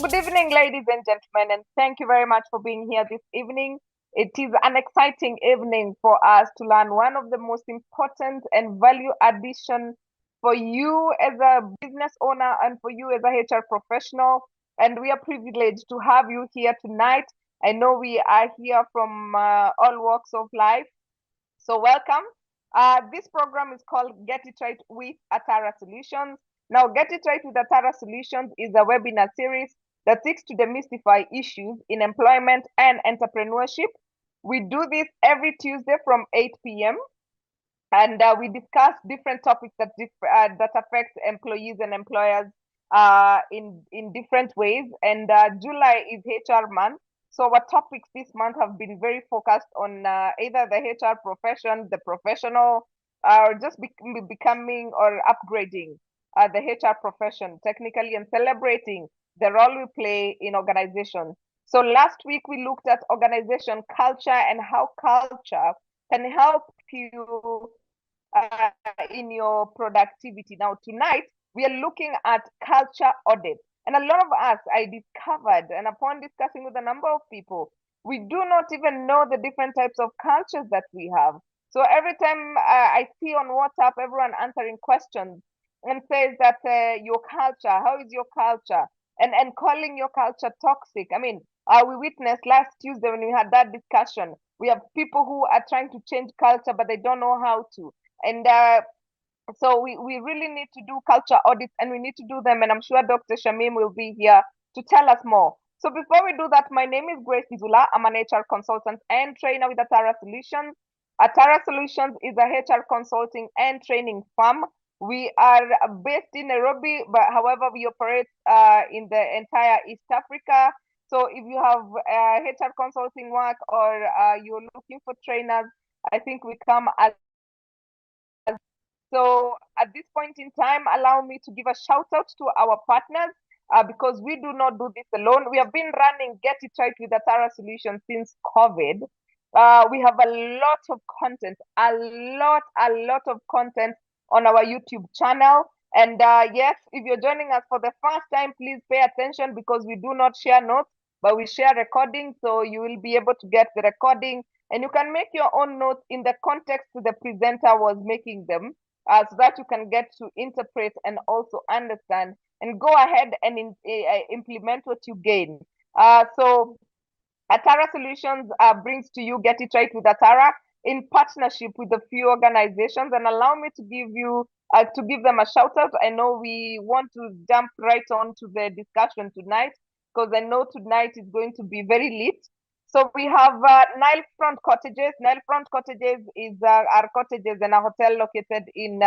good evening, ladies and gentlemen, and thank you very much for being here this evening. It is an exciting evening for us to learn one of the most important and value addition for you as a business owner and for you as a HR professional. And we are privileged to have you here tonight. I know we are here from all walks of life. So welcome. This program is called Get It Right with Atara Solutions. Now, Get It Right with Atara Solutions is a webinar series that seeks to demystify issues in employment and entrepreneurship. We do this every Tuesday from 8 p.m. and we discuss different topics that affect employees and employers in different ways. And July is HR month. So our topics this month have been very focused on either the HR profession, the professional, or just becoming or upgrading the HR profession technically and celebrating the role we play in organizations. So last week we looked at organization culture and how culture can help you in your productivity. Now tonight we are looking at culture audit. And a lot of us, I discovered, and upon discussing with a number of people, we do not even know the different types of cultures that we have. So every time I see on WhatsApp everyone answering questions and says that your culture, how is your culture? And calling your culture toxic. I mean, we witnessed last Tuesday when we had that discussion. We have people who are trying to change culture, but they don't know how to. And so we really need to do culture audits, and we need to do them. And I'm sure Dr. Shamim will be here to tell us more. So before we do that, my name is Grace Izula. I'm an HR consultant and trainer with Atara Solutions. Atara Solutions is a HR consulting and training firm. We are based in Nairobi, but however, we operate in the entire East Africa. So if you have HR consulting work or you're looking for trainers, I think we come as. So at this point in time, allow me to give a shout out to our partners because we do not do this alone. We have been running Get It Right with Atara Solutions since COVID. We have a lot of content, a lot of content on our YouTube channel. And yes, if you're joining us for the first time, please pay attention because we do not share notes, but we share recording. So you will be able to get the recording and you can make your own notes in the context the presenter was making them. So that you can get to interpret and also understand and go ahead and implement what you gain. So Atara Solutions brings to you Get It Right with Atara in partnership with a few organizations, and allow me to give them a shout out. I know we want to jump right on to the discussion tonight because I know tonight is going to be very lit. So we have Nile Front Cottages. Nile Front Cottages is our cottages and a hotel located in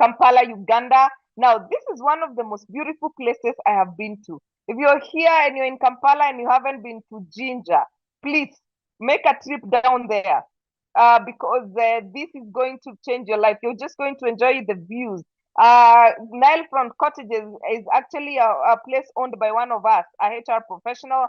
Kampala, Uganda. Now, this is one of the most beautiful places I have been to. If you're here and you're in Kampala and you haven't been to Jinja, please make a trip down there because this is going to change your life. You're just going to enjoy the views. Nile Front Cottages is actually a place owned by one of us, a HR professional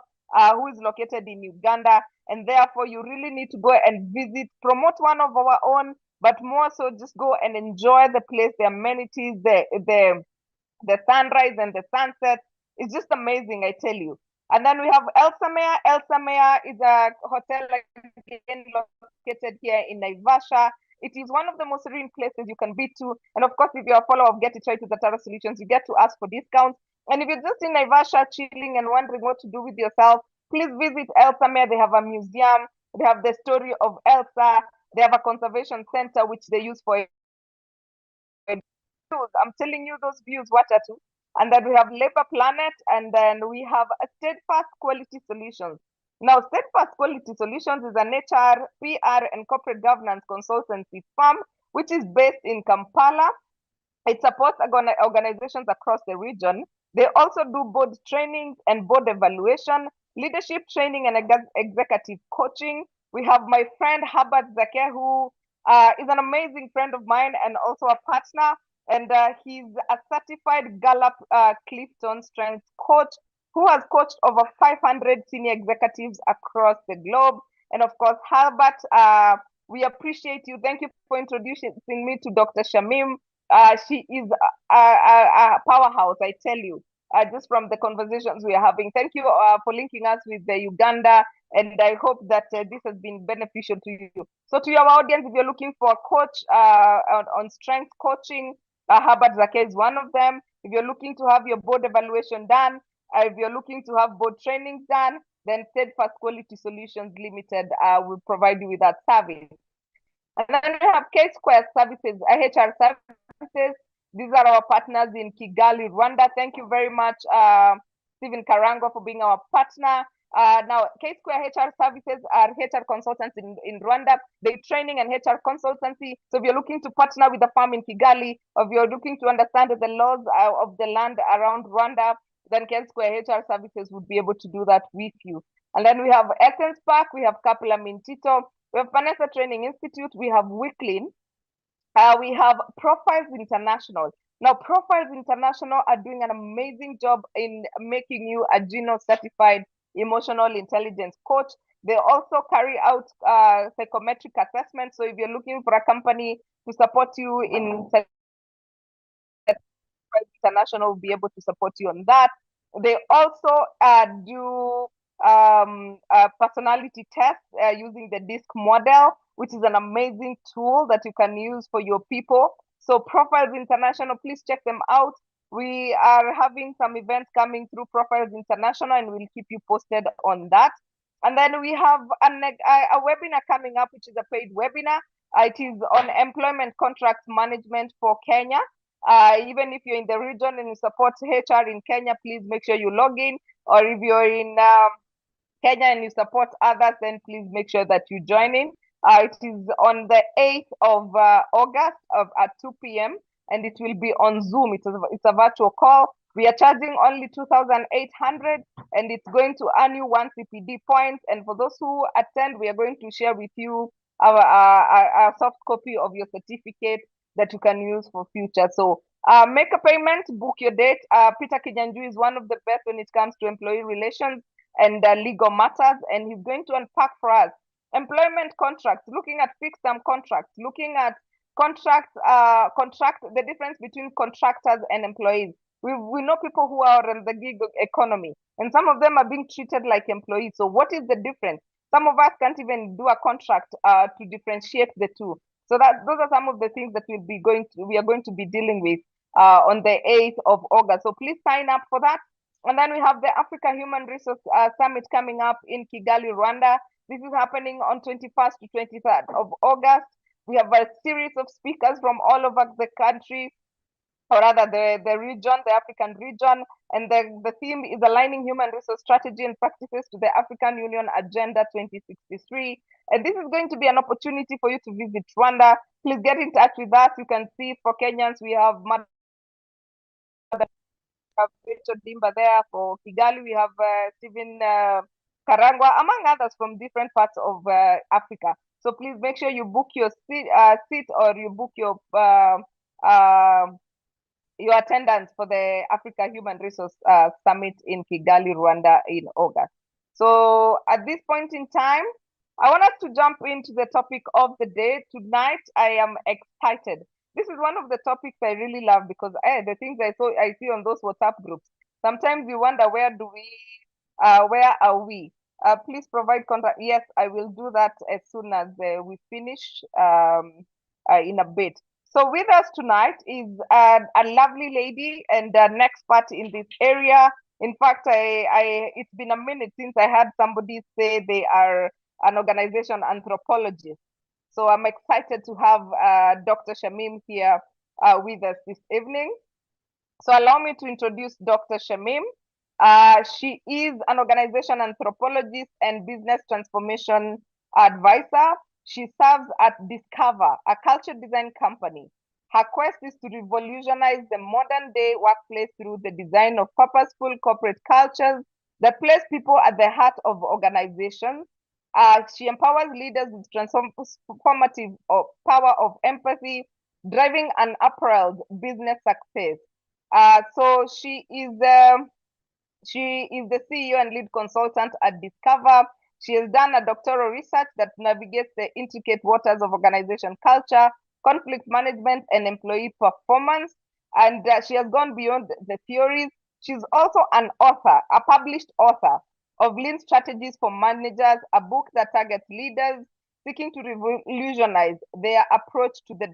who is located in Uganda, and therefore you really need to go and visit, promote one of our own, but more so just go and enjoy the place, the amenities, the sunrise and the sunset. It's just amazing, I tell you. And then we have Elsamea. Elsamea is a hotel again located here in Naivasha. It is one of the most serene places you can be to. And of course, if you're a follower of Get It Right with Atara Solutions, you get to ask for discounts. And if you're just in Naivasha chilling and wondering what to do with yourself, please visit Elsamea. They have a museum. They have the story of Elsa. They have a conservation center, which they use for. I'm telling you, those views, what are two. And then we have Labor Planet, and then we have a Steadfast Quality Solutions. Now, Steadfast Quality Solutions is an HR, PR, and corporate governance consultancy firm, which is based in Kampala. It supports organizations across the region. They also do board trainings and board evaluation, leadership training, and executive coaching. We have my friend Herbert Zake, who is an amazing friend of mine and also a partner. And he's a certified Gallup Clifton Strengths coach who has coached over 500 senior executives across the globe. And of course, Herbert, we appreciate you. Thank you for introducing me to Dr. Shamim. She is a powerhouse, I tell you. just from the conversations we are having. Thank you for linking us with the Uganda, and I hope that this has been beneficial to you. So to your audience, if you're looking for a coach on strength coaching, Herbert Zake is one of them. If you're looking to have your board evaluation done, if you're looking to have board trainings done, then Steadfast Quality Solutions Limited will provide you with that service. And then we have K-Square Services, HR Services. These are our partners in Kigali, Rwanda. Thank you very much, Stephen Karango, for being our partner. Now, K-Square HR Services are HR consultants in Rwanda. They're training and HR consultancy. So if you're looking to partner with a firm in Kigali, or if you're looking to understand the laws of the land around Rwanda, then K-Square HR Services would be able to do that with you. And then we have Essence Park, we have Kapila Mintito, we have Vanessa Training Institute, we have Wicklin, we have Profiles International. Now, Profiles International are doing an amazing job in making you a Geno certified emotional intelligence coach. They also carry out psychometric assessments. So if you're looking for a company to support you in International, will be able to support you on that. They also do personality tests using the DISC model, which is an amazing tool that you can use for your people. So Profiles International, please check them out. We are having some events coming through Profiles International, and we'll keep you posted on that. And then we have a webinar coming up, which is a paid webinar. It is on employment contract management for Kenya. Even if you're in the region and you support HR in Kenya, please make sure you log in. Or if you're in Kenya and you support others, then please make sure that you join in. It is on the 8th of August at 2 p.m. and it will be on Zoom. It's a virtual call. We are charging only 2,800 and it's going to earn you 1 CPD points. And for those who attend, we are going to share with you our soft copy of your certificate that you can use for future. So make a payment, book your date. Peter Kijanju is one of the best when it comes to employee relations and legal matters, and he's going to unpack for us employment contracts, looking at fixed term contracts, looking at the difference between contractors and employees. We know people who are in the gig economy, and some of them are being treated like employees. So what is the difference? Some of us can't even do a contract to differentiate the two. So those are some of the things that we are going to be dealing with on the 8th of August. So please sign up for that. And then we have the Africa Human Resource Summit coming up in Kigali, Rwanda. This is happening on 21st to 23rd of August. We have a series of speakers from all over the country, or rather the region, the African region. And the theme is aligning human resource strategy and practices to the African Union Agenda 2063. And this is going to be an opportunity for you to visit Rwanda. Please get in touch with us. You can see for Kenyans, we have Rachel Dimba there. For Kigali, we have Stephen Karangwa, among others from different parts of Africa. So please make sure you book your seat or you book your attendance for the Africa Human Resource Summit in Kigali, Rwanda in August. So at this point in time, I want us to jump into the topic of the day. Tonight, I am excited. This is one of the topics I really love because the things I see on those WhatsApp groups, sometimes you wonder, where are we? Please provide contact. Yes, I will do that as soon as we finish in a bit. So with us tonight is a lovely lady and an expert in this area. In fact, it's been a minute since I had somebody say they are an organization anthropologist. So I'm excited to have Dr. Shamim here with us this evening. So allow me to introduce Dr. Shamim. She is an organization anthropologist and business transformation advisor. She serves at Discover, a culture design company. Her quest is to revolutionize the modern day workplace through the design of purposeful corporate cultures that place people at the heart of organizations. She empowers leaders with transformative power of empathy, driving an upheld business success. So she is the CEO and lead consultant at Discover. She has done a doctoral research that navigates the intricate waters of organization culture, conflict management, and employee performance. And she has gone beyond the theories. She's also an author, a published author of Lean Strategies for Managers, a book that targets leaders seeking to revolutionize their approach to the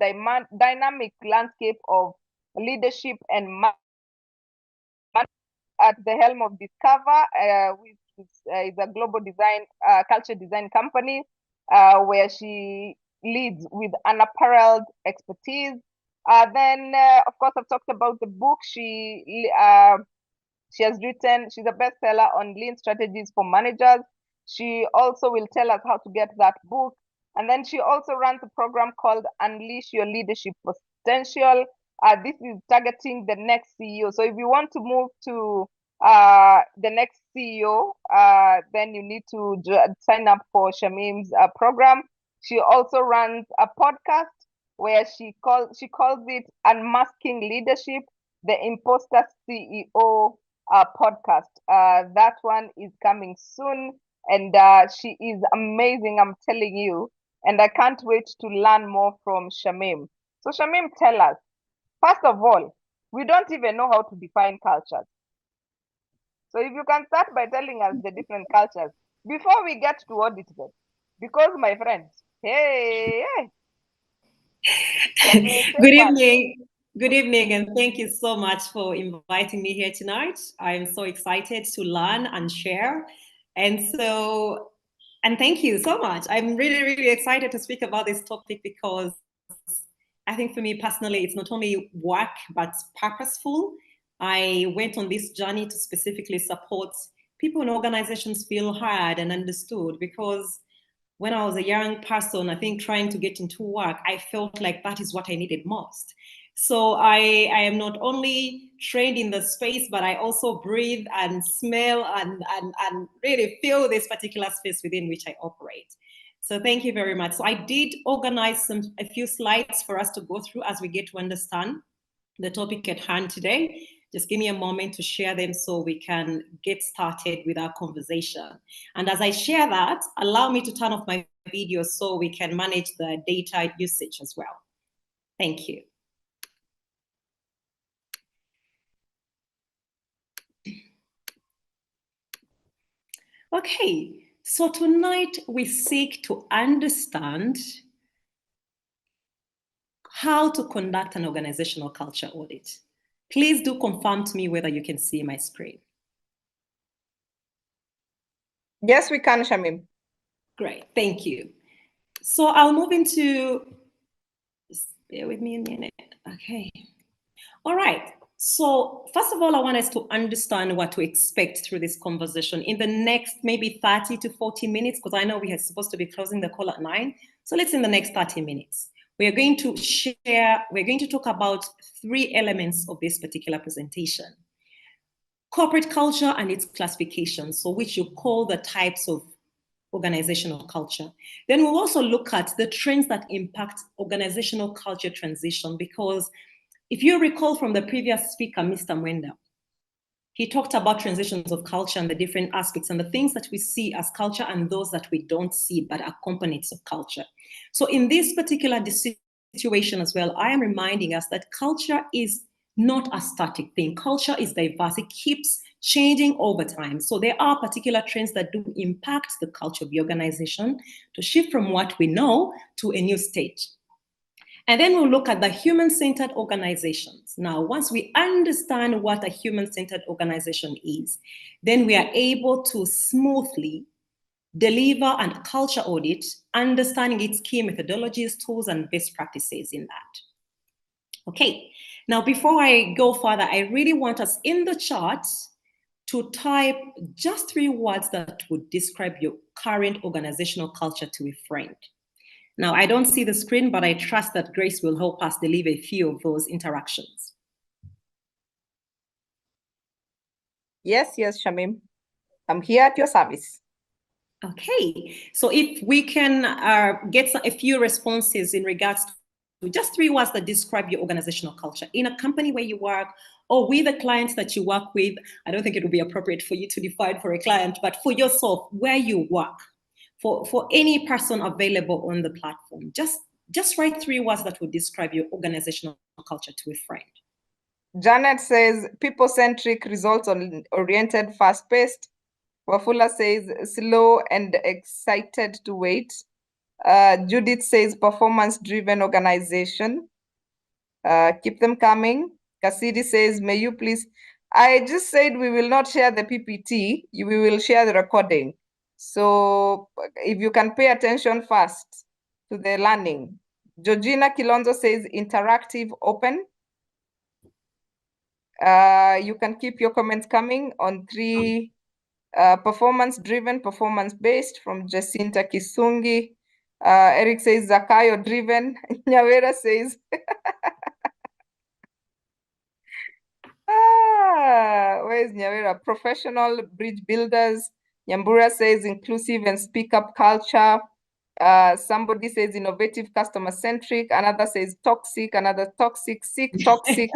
dynamic landscape of leadership and at the helm of Discover, which is a global design, culture design company, where she leads with unapparelled expertise. Then, of course, I've talked about the book she has written. She's a bestseller on lean strategies for managers. She also will tell us how to get that book. And then she also runs a program called Unleash Your Leadership Potential. This is targeting the next CEO. So if you want to move to the next CEO, then you need to sign up for Shamim's program. She also runs a podcast where she calls it Unmasking Leadership, the Imposter CEO podcast. That one is coming soon, and she is amazing, I'm telling you. And I can't wait to learn more from Shamim. So Shamim, tell us, first of all, we don't even know how to define cultures. So if you can start by telling us the different cultures before we get to audit them, because my friends, hey, Good evening. Good evening, and thank you so much for inviting me here tonight. I'm so excited to learn and share. And thank you so much. I'm really, really excited to speak about this topic because I think for me personally, it's not only work, but purposeful. I went on this journey to specifically support people in organizations feel heard and understood because when I was a young person, I think trying to get into work, I felt like that is what I needed most. So I am not only trained in the space, but I also breathe and smell and really feel this particular space within which I operate. So thank you very much. So I did organize a few slides for us to go through as we get to understand the topic at hand today. Just give me a moment to share them so we can get started with our conversation. And as I share that, allow me to turn off my video so we can manage the data usage as well. Thank you. Okay, so tonight we seek to understand how to conduct an organizational culture audit. Please do confirm to me whether you can see my screen. Yes, we can, Shamim. Great, thank you. So I'll move into, just bear with me a minute. Okay. All right. So first of all, I want us to understand what to expect through this conversation in the next maybe 30 to 40 minutes, because I know we are supposed to be closing the call at 9. So let's in the next 30 minutes. We are going to talk about 3 elements of this particular presentation. Corporate culture and its classification, so which you call the types of organizational culture. Then we'll also look at the trends that impact organizational culture transition, because if you recall from the previous speaker, Mr. Mwenda, he talked about transitions of culture and the different aspects and the things that we see as culture and those that we don't see but are components of culture. So in this particular situation as well, I am reminding us that culture is not a static thing. Culture is diverse. It keeps changing over time. So there are particular trends that do impact the culture of the organization to shift from what we know to a new stage. And then we'll look at the human-centered organizations. Now, once we understand what a human-centered organization is, then we are able to smoothly deliver a culture audit, understanding its key methodologies, tools, and best practices in that. Okay, now before I go further, I really want us in the chat to type just 3 words that would describe your current organizational culture to a friend. Now, I don't see the screen, but I trust that Grace will help us deliver a few of those interactions. Yes, Shamim. I'm here at your service. Okay, so if we can get a few responses in regards to just 3 words that describe your organizational culture in a company where you work or with the clients that you work with. I don't think it would be appropriate for you to define for a client, but for yourself, where you work. For any person available on the platform, just write 3 words that would describe your organizational culture to a friend. Janet says people-centric, results-oriented, fast-paced. Wafula says slow and excited to wait. Judith says performance-driven organization. Keep them coming. Cassidy says, may you please, I just said we will not share the PPT, we will share the recording. So if you can pay attention first to the learning. Georgina Kilonzo says interactive, open. You can keep your comments coming on 3, performance-driven, performance-based from Jacinta Kisungi. Eric says Zakayo-driven. Nyawera says, where's Nyawera? Professional bridge builders. Nyambura says inclusive and speak up culture. Somebody says innovative, customer-centric. Another says toxic. Another toxic, sick, toxic.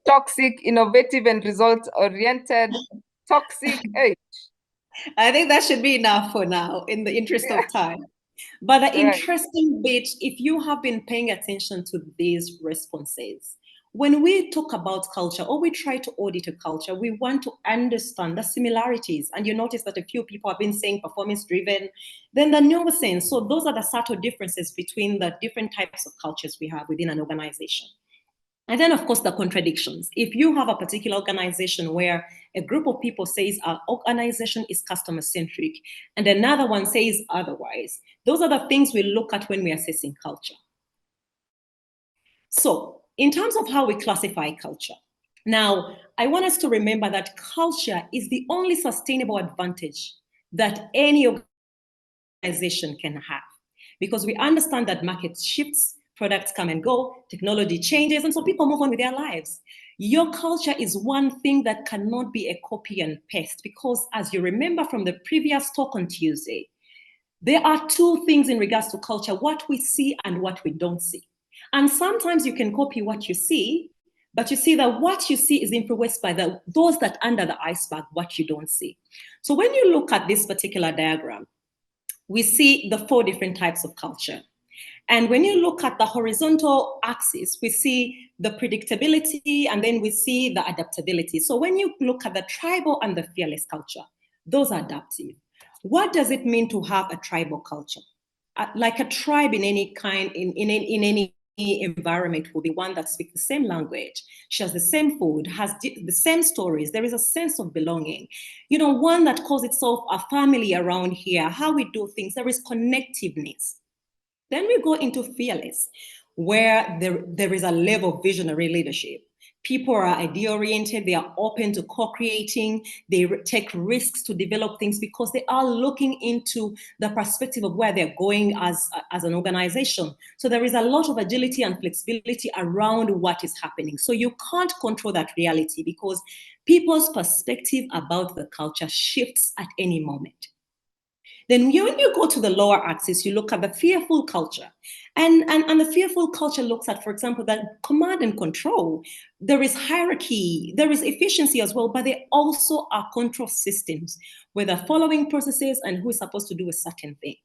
Toxic, innovative, and results-oriented. Toxic. Hey. I think that should be enough for now in the interest of time. But the interesting bit, if you have been paying attention to these responses, when we talk about culture or we try to audit a culture, we want to understand the similarities. And you notice that a few people have been saying performance-driven, then the nuance. So those are the subtle differences between the different types of cultures we have within an organization. And then, of course, the contradictions. If you have a particular organization where a group of people says our organization is customer-centric and another one says otherwise, those are the things we look at when we're assessing culture. So in terms of how we classify culture, now, I want us to remember that culture is the only sustainable advantage that any organization can have, because we understand that market shifts, products come and go, technology changes, and so people move on with their lives. Your culture is one thing that cannot be a copy and paste, because as you remember from the previous talk on Tuesday, there are two things in regards to culture, what we see and what we don't see. And sometimes you can copy what you see, but you see that what you see is influenced by those that under the iceberg, what you don't see. So when you look at this particular diagram, we see the 4 different types of culture. And when you look at the horizontal axis, we see the predictability, and then we see the adaptability. So when you look at the tribal and the fearless culture, those are adaptive. What does it mean to have a tribal culture? Like a tribe in any kind, in any environment will be one that speaks the same language, shares the same food, has the same stories. There is a sense of belonging. You know, one that calls itself a family around here, how we do things, there is connectiveness. Then we go into fearless, where there is a level of visionary leadership. People are idea-oriented, they are open to co-creating, they take risks to develop things because they are looking into the perspective of where they're going as an organization. So there is a lot of agility and flexibility around what is happening. So you can't control that reality because people's perspective about the culture shifts at any moment. Then when you go to the lower axis, you look at the fearful culture. And the fearful culture looks at, for example, that command and control. There is hierarchy, there is efficiency as well, but there also are control systems where they're following processes and who is supposed to do a certain thing.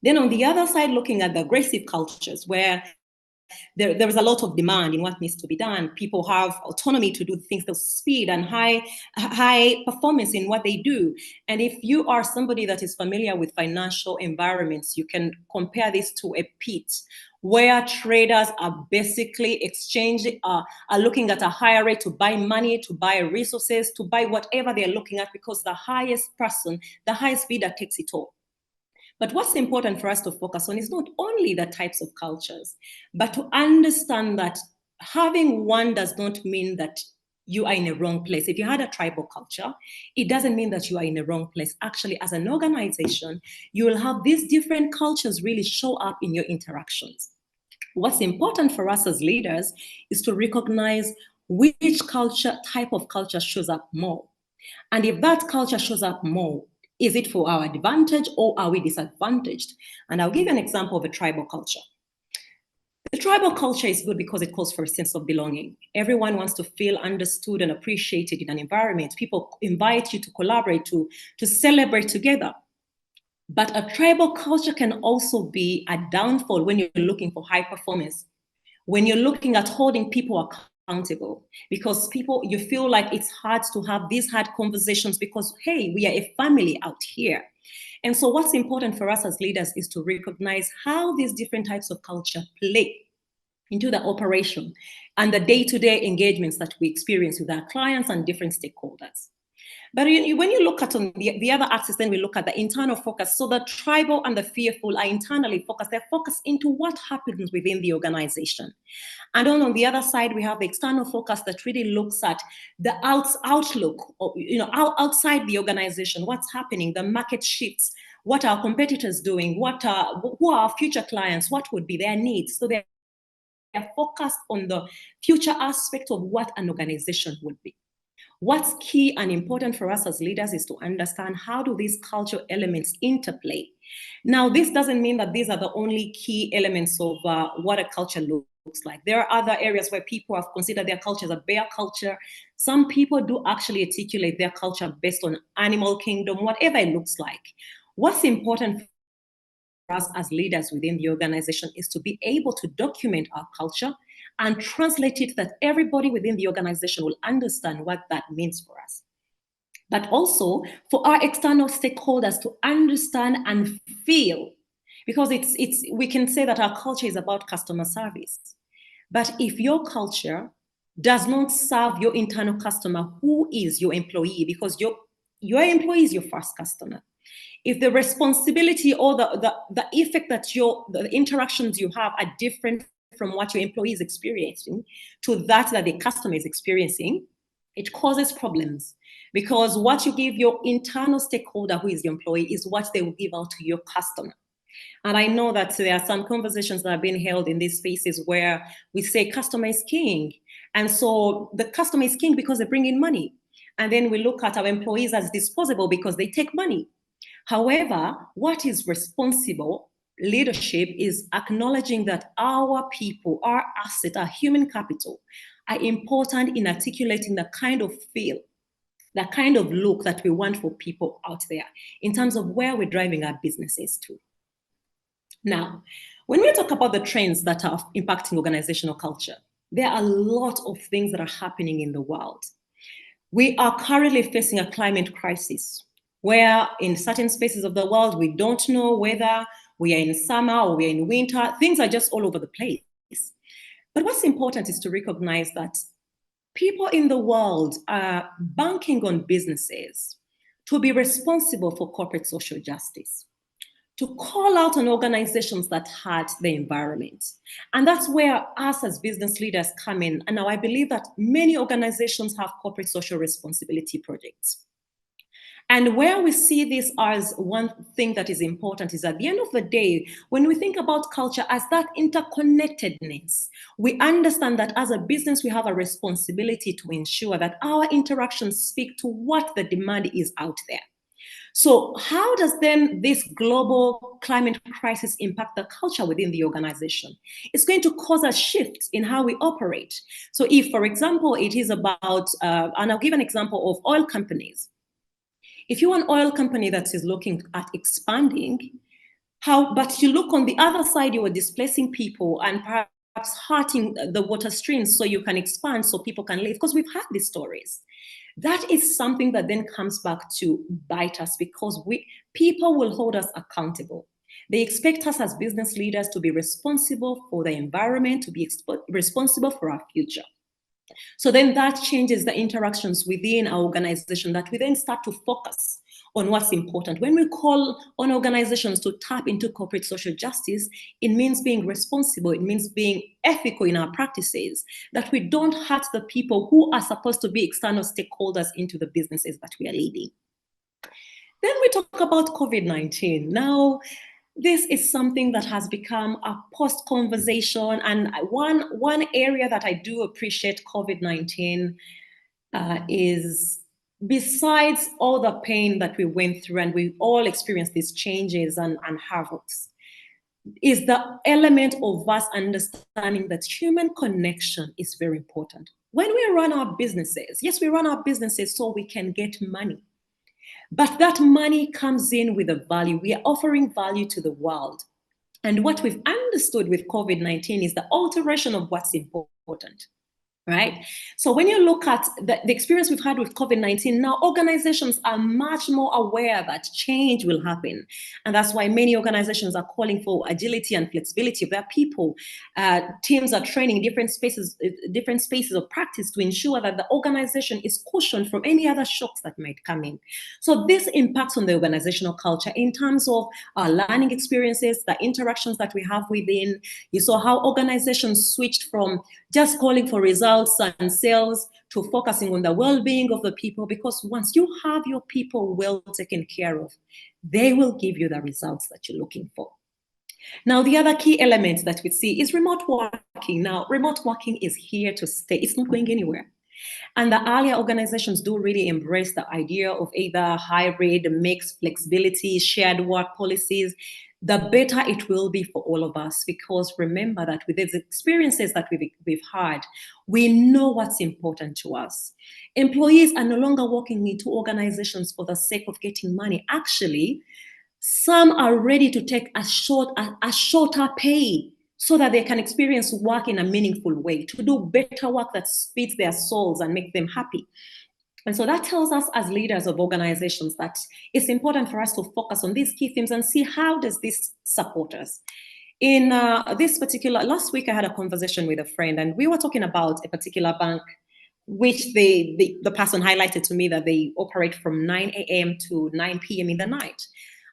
Then on the other side, looking at the aggressive cultures where there is a lot of demand in what needs to be done. People have autonomy to do things with speed and high performance in what they do. And if you are somebody that is familiar with financial environments, you can compare this to a pit where traders are basically are looking at a higher rate to buy money, to buy resources, to buy whatever they're looking at, because the highest person, the highest bidder takes it all. But what's important for us to focus on is not only the types of cultures, but to understand that having one does not mean that you are in a wrong place. If you had a tribal culture, it doesn't mean that you are in a wrong place. Actually, as an organization, you will have these different cultures really show up in your interactions. What's important for us as leaders is to recognize which type of culture shows up more. And if that culture shows up more, is it for our advantage or are we disadvantaged? And I'll give you an example of a tribal culture. The tribal culture is good because it calls for a sense of belonging. Everyone wants to feel understood and appreciated in an environment. People invite you to collaborate, to celebrate together. But a tribal culture can also be a downfall when you're looking for high performance, when you're looking at holding people accountable, because you feel like it's hard to have these hard conversations because, hey, we are a family out here. And so what's important for us as leaders is to recognize how these different types of culture play into the operation and the day-to-day engagements that we experience with our clients and different stakeholders. But when you look at on the other axis, then we look at the internal focus. So the tribal and the fearful are internally focused. They're focused into what happens within the organization. And on the other side, we have the external focus that really looks at the outlook, of, outside the organization, what's happening, the market shifts, what are competitors doing, who are our future clients, what would be their needs. So they're focused on the future aspect of what an organization would be. What's key and important for us as leaders is to understand how do these cultural elements interplay. Now, this doesn't mean that these are the only key elements of what a culture looks like. There are other areas where people have considered their culture as a bear culture. Some people do actually articulate their culture based on animal kingdom, whatever it looks like. What's important for us as leaders within the organization is to be able to document our culture and translate it that everybody within the organization will understand what that means for us. But also for our external stakeholders to understand and feel, because we can say that our culture is about customer service. But if your culture does not serve your internal customer, who is your employee? Because your employee is your first customer. If the responsibility or the effect that the interactions you have are different from what your employee is experiencing to that the customer is experiencing, it causes problems, because what you give your internal stakeholder, who is your employee, is what they will give out to your customer. And I know that there are some conversations that are being held in these spaces where we say customer is king. And so the customer is king because they bring in money. And then we look at our employees as disposable because they take money. However, what is responsible leadership is acknowledging that our people, our asset, our human capital are important in articulating the kind of feel, the kind of look that we want for people out there in terms of where we're driving our businesses to. Now, when we talk about the trends that are impacting organizational culture, there are a lot of things that are happening in the world. We are currently facing a climate crisis, where in certain spaces of the world, we don't know whether we are in summer or we are in winter. Things are just all over the place. But what's important is to recognize that people in the world are banking on businesses to be responsible for corporate social justice, to call out on organizations that hurt the environment. And that's where us as business leaders come in. And now I believe that many organizations have corporate social responsibility projects. And where we see this as one thing that is important is at the end of the day, when we think about culture as that interconnectedness, we understand that as a business, we have a responsibility to ensure that our interactions speak to what the demand is out there. So how does then this global climate crisis impact the culture within the organization? It's going to cause a shift in how we operate. So if, for example, it is about, and I'll give an example of oil companies. If you're an oil company that is looking at expanding, but you look on the other side, you are displacing people and perhaps hurting the water streams so you can expand, so people can live, because we've had these stories. That is something that then comes back to bite us, because people will hold us accountable. They expect us as business leaders to be responsible for the environment, to be responsible for our future. So then that changes the interactions within our organization, that we then start to focus on what's important. When we call on organizations to tap into corporate social justice, it means being responsible, it means being ethical in our practices, that we don't hurt the people who are supposed to be external stakeholders into the businesses that we are leading. Then we talk about COVID-19. Now, this is something that has become a post-conversation, and one area that I do appreciate COVID-19 is, besides all the pain that we went through and we all experienced these changes and havocs, is the element of us understanding that human connection is very important. When we run our businesses, yes, we run our businesses so we can get money. But that money comes in with a value. We are offering value to the world. And what we've understood with COVID-19 is the alteration of what's important. right? So when you look at the experience we've had with COVID-19, now organizations are much more aware that change will happen. And that's why many organizations are calling for agility and flexibility of their people. Teams are training different spaces of practice to ensure that the organization is cushioned from any other shocks that might come in. So this impacts on the organizational culture in terms of our learning experiences, the interactions that we have within. You saw how organizations switched from just calling for results and sales to focusing on the well-being of the people, because once you have your people well taken care of, they will give you the results that you're looking for. Now, the other key element that we see is remote working. Now, remote working is here to stay. It's not going anywhere. And the earlier organizations do really embrace the idea of either hybrid, mixed flexibility, shared work policies, the better it will be for all of us. Because remember that with these experiences that we've had, we know what's important to us. Employees are no longer working into organizations for the sake of getting money. Actually, some are ready to take a shorter pay so that they can experience work in a meaningful way, to do better work that feeds their souls and make them happy. And so that tells us as leaders of organizations that it's important for us to focus on these key themes and see how does this support us. In last week, I had a conversation with a friend, and we were talking about a particular bank, which the person highlighted to me that they operate from 9 a.m. to 9 p.m. in the night.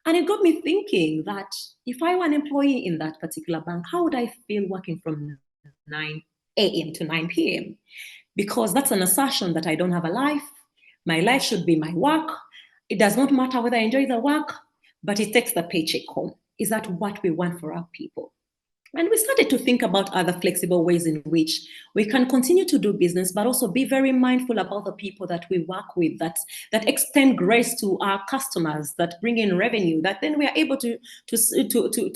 And it got me thinking that if I were an employee in that particular bank, how would I feel working from 9 a.m. to 9 p.m.? Because that's an assertion that I don't have a life. My life should be my work. It does not matter whether I enjoy the work, but it takes the paycheck home. Is that what we want for our people? And we started to think about other flexible ways in which we can continue to do business, but also be very mindful about the people that we work with, that extend grace to our customers, that bring in revenue, that then we are able to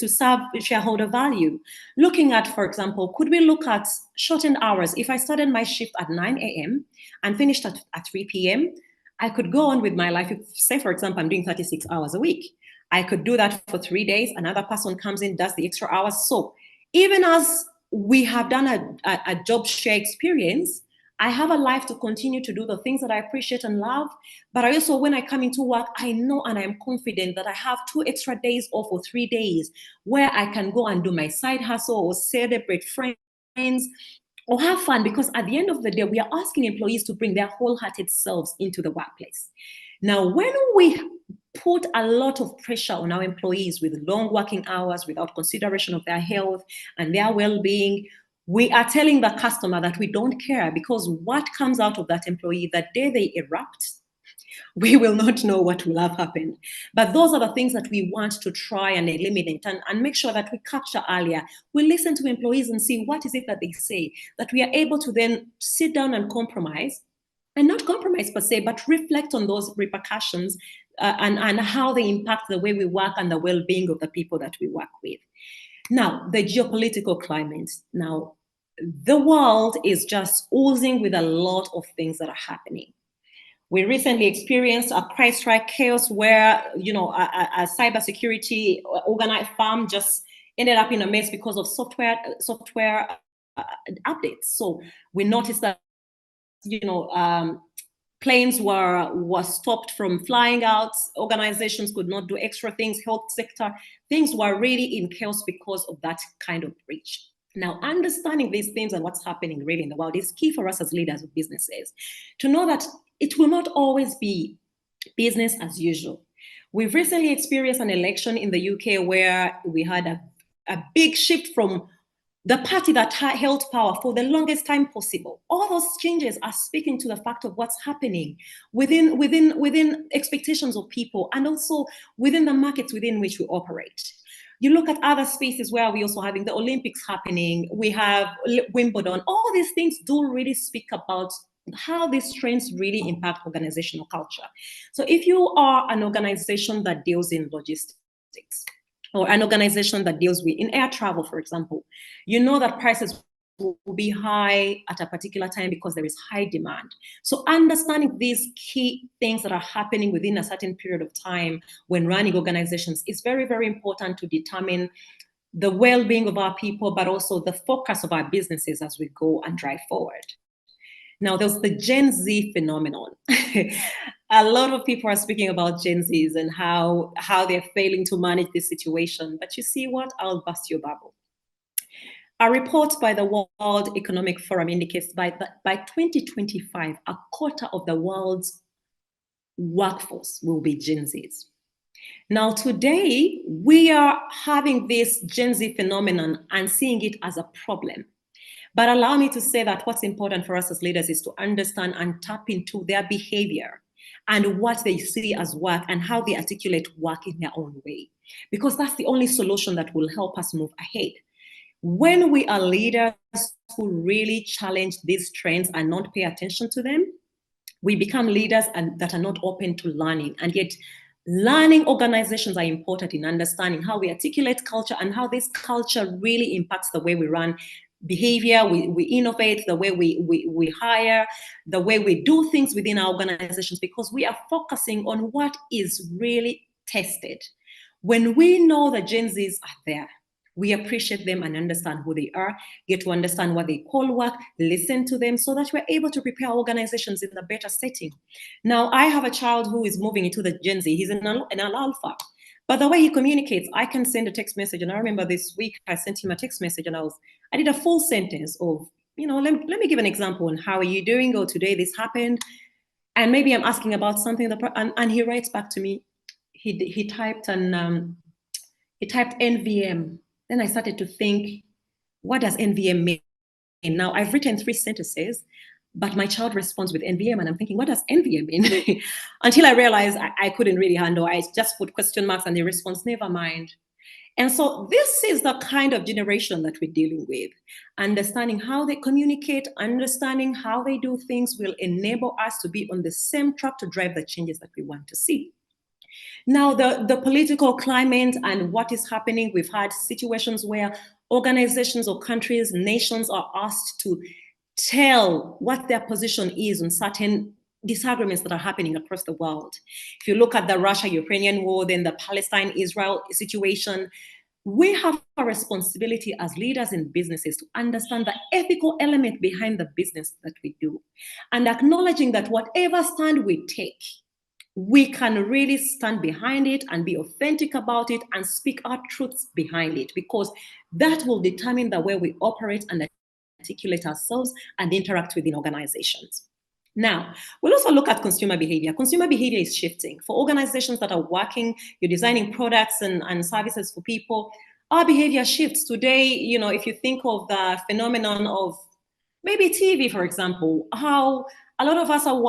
serve shareholder value. Looking at, for example, could we look at shortened hours? If I started my shift at 9 a.m. and finished at 3 p.m., I could go on with my life. If, say, for example, I'm doing 36 hours a week. I could do that for 3 days. Another person comes in, does the extra hours. So even as we have done a job share experience, I have a life to continue to do the things that I appreciate and love. But I also, when I come into work, I know and I'm confident that I have 2 extra days off or 3 days where I can go and do my side hustle or celebrate friends or have fun. Because at the end of the day, we are asking employees to bring their wholehearted selves into the workplace. Now, when we put a lot of pressure on our employees with long working hours without consideration of their health and their well-being, we are telling the customer that we don't care, because what comes out of that employee, that day they erupt, we will not know what will have happened. But those are the things that we want to try and eliminate and make sure that we capture earlier. We listen to employees and see what is it that they say, that we are able to then sit down and compromise, and not compromise per se, but reflect on those repercussions and how they impact the way we work and the well-being of the people that we work with. Now, the geopolitical climate. Now, the world is just oozing with a lot of things that are happening. We recently experienced a CrowdStrike chaos where, a cybersecurity organized firm just ended up in a mess because of software updates. So we noticed that, planes were stopped from flying out. Organizations could not do extra things. Health sector, things were really in chaos because of that kind of breach. Now, understanding these things and what's happening really in the world is key for us as leaders of businesses to know that it will not always be business as usual. We've recently experienced an election in the UK where we had a big shift from the party that held power for the longest time possible. All those changes are speaking to the fact of what's happening within expectations of people, and also within the markets within which we operate. You look at other spaces where we're also having the Olympics happening, we have Wimbledon. All these things do really speak about how these trends really impact organizational culture. So if you are an organization that deals in logistics, or an organization that deals with in air travel, for example, you know that prices will be high at a particular time because there is high demand. So understanding these key things that are happening within a certain period of time when running organizations is very, very important to determine the well-being of our people, but also the focus of our businesses as we go and drive forward. Now, there's the Gen Z phenomenon. A lot of people are speaking about Gen Zs and how they're failing to manage this situation. But you see what? I'll bust your bubble. A report by the World Economic Forum indicates by 2025, a quarter of the world's workforce will be Gen Zs. Now, today, we are having this Gen Z phenomenon and seeing it as a problem. But allow me to say that what's important for us as leaders is to understand and tap into their behavior and what they see as work and how they articulate work in their own way. Because that's the only solution that will help us move ahead. When we are leaders who really challenge these trends and not pay attention to them, we become leaders that are not open to learning. And yet, learning organizations are important in understanding how we articulate culture and how this culture really impacts the way we run behavior, we innovate, the way we hire, the way we do things within our organizations, because we are focusing on what is really tested. When we know the Gen Zs are there, we appreciate them and understand who they are, get to understand what they call work, listen to them so that we're able to prepare our organizations in a better setting. Now, I have a child who is moving into the Gen Z. He's an alpha. But the way he communicates, I can send a text message. And I remember this week I sent him a text message and I did a full sentence of, let me give an example on how are you doing, or today this happened. And maybe I'm asking about something and he writes back to me. He typed NVM. Then I started to think, what does NVM mean? Now I've written 3 sentences, but my child responds with NVM, and I'm thinking, what does NVM mean? Until I realized I couldn't really handle. I just put question marks and the response, never mind. And so this is the kind of generation that we're dealing with. Understanding how they communicate, understanding how they do things will enable us to be on the same track to drive the changes that we want to see. Now, the political climate and what is happening, we've had situations where organizations or countries, nations are asked to tell what their position is on certain disagreements that are happening across the world. If you look at the Russia-Ukrainian war, then the Palestine-Israel situation, we have a responsibility as leaders in businesses to understand the ethical element behind the business that we do, and acknowledging that whatever stand we take, we can really stand behind it and be authentic about it and speak our truths behind it, because that will determine the way we operate and articulate ourselves and interact within organizations. Now, we'll also look at consumer behavior. Consumer behavior is shifting. For organizations that are working, you're designing products and services for people, our behavior shifts. Today, if you think of the phenomenon of maybe TV, for example, how a lot of us are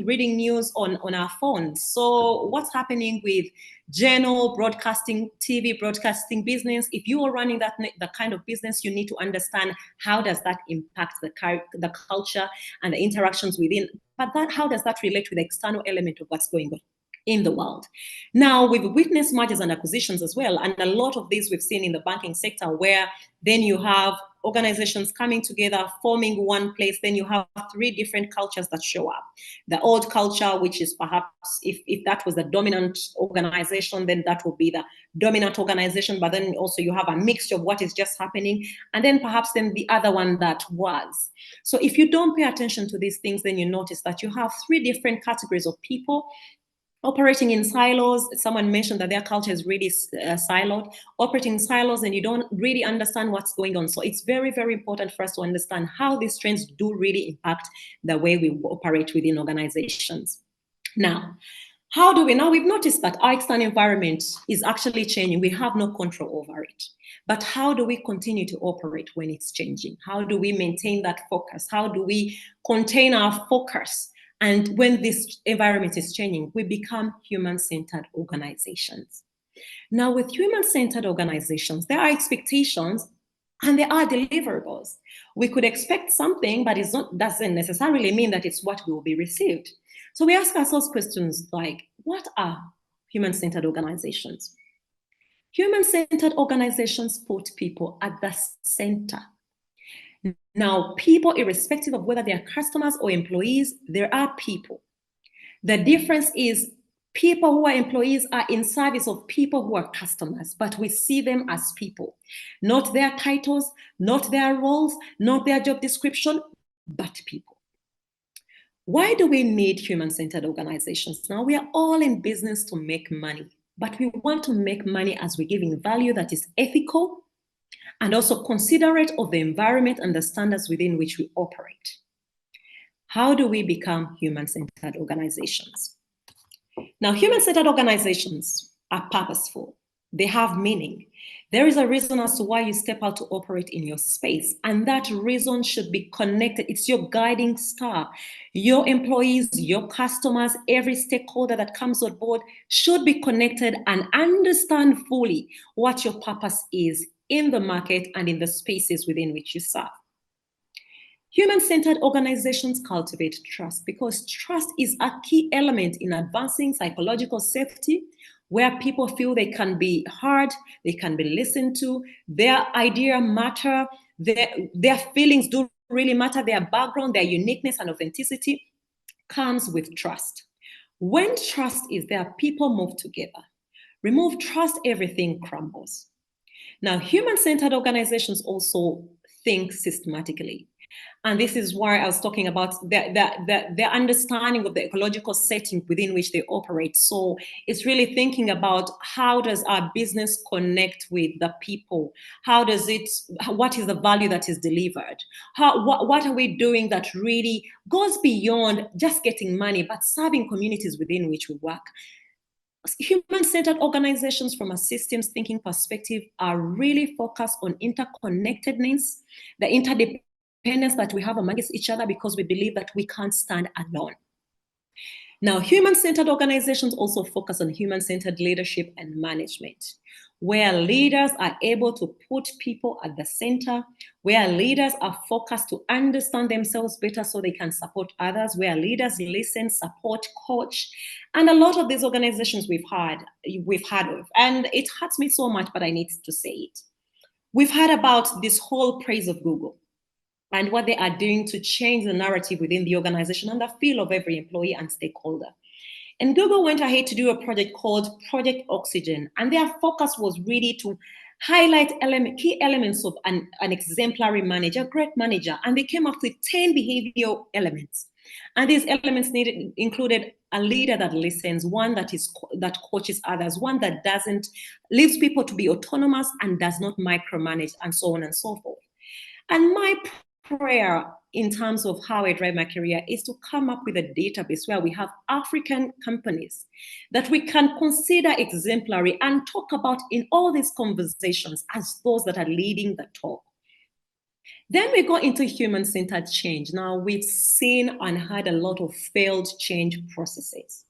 reading news on our phones. So what's happening with general broadcasting, TV broadcasting business? If you are running that kind of business, you need to understand how does that impact the culture and the interactions within, but how does that relate with the external element of what's going on in the world? Now, we've witnessed mergers and acquisitions as well. And a lot of these we've seen in the banking sector, where then you have organizations coming together, forming one place. Then you have 3 different cultures that show up. The old culture, which is perhaps, if that was the dominant organization, then that will be the dominant organization. But then also you have a mixture of what is just happening. And then perhaps then the other one that was. So if you don't pay attention to these things, then you notice that you have 3 different categories of people operating in silos. Someone mentioned that their culture is really siloed, operating in silos, and you don't really understand what's going on. So it's very, very important for us to understand how these trends do really impact the way we operate within organizations. Now, we've noticed that our external environment is actually changing. We have no control over it. But how do we continue to operate when it's changing? How do we maintain that focus? How do we contain our focus? And when this environment is changing, we become human-centered organizations. Now, with human-centered organizations, there are expectations and there are deliverables. We could expect something, but it doesn't necessarily mean that it's what will be received. So we ask ourselves questions like, what are human-centered organizations? Human-centered organizations put people at the center. Now, people, irrespective of whether they're customers or employees, there are people. The difference is people who are employees are in service of people who are customers, but we see them as people. Not their titles, not their roles, not their job description, but people. Why do we need human-centered organizations? Now, we are all in business to make money, but we want to make money as we're giving value that is ethical and also considerate of the environment and the standards within which we operate. How do we become human-centered organizations? Now, human-centered organizations are purposeful. They have meaning. There is a reason as to why you step out to operate in your space, and that reason should be connected. It's your guiding star. Your employees, your customers, every stakeholder that comes on board should be connected and understand fully what your purpose is in the market and in the spaces within which you serve. Human-centered organizations cultivate trust because trust is a key element in advancing psychological safety, where people feel they can be heard, they can be listened to, their idea matter, their feelings do really matter, their background, their uniqueness and authenticity comes with trust. When trust is there, people move together. Remove trust, everything crumbles. Now, human-centered organizations also think systematically. And this is why I was talking about the understanding of the ecological setting within which they operate. So it's really thinking about how does our business connect with the people? What is the value that is delivered? What are we doing that really goes beyond just getting money, but serving communities within which we work? Human-centered organizations from a systems thinking perspective are really focused on interconnectedness, the interdependence that we have amongst each other, because we believe that we can't stand alone. Now, human-centered organizations also focus on human-centered leadership and management, where leaders are able to put people at the center, where leaders are focused to understand themselves better so they can support others, where leaders listen, support, coach. And a lot of these organizations we've heard of, and it hurts me so much, but I need to say it. We've heard about this whole praise of Google and what they are doing to change the narrative within the organization and the feel of every employee and stakeholder. And Google went ahead to do a project called Project Oxygen, and their focus was really to highlight key elements of an exemplary manager, great manager, and they came up with 10 behavioral elements. And these elements included a leader that listens, one that coaches others, one that leaves people to be autonomous and does not micromanage, and so on and so forth. And my prayer in terms of how I drive my career is to come up with a database where we have African companies that we can consider exemplary and talk about in all these conversations as those that are leading the talk. Then we go into human-centered change. Now, we've seen and had a lot of failed change processes.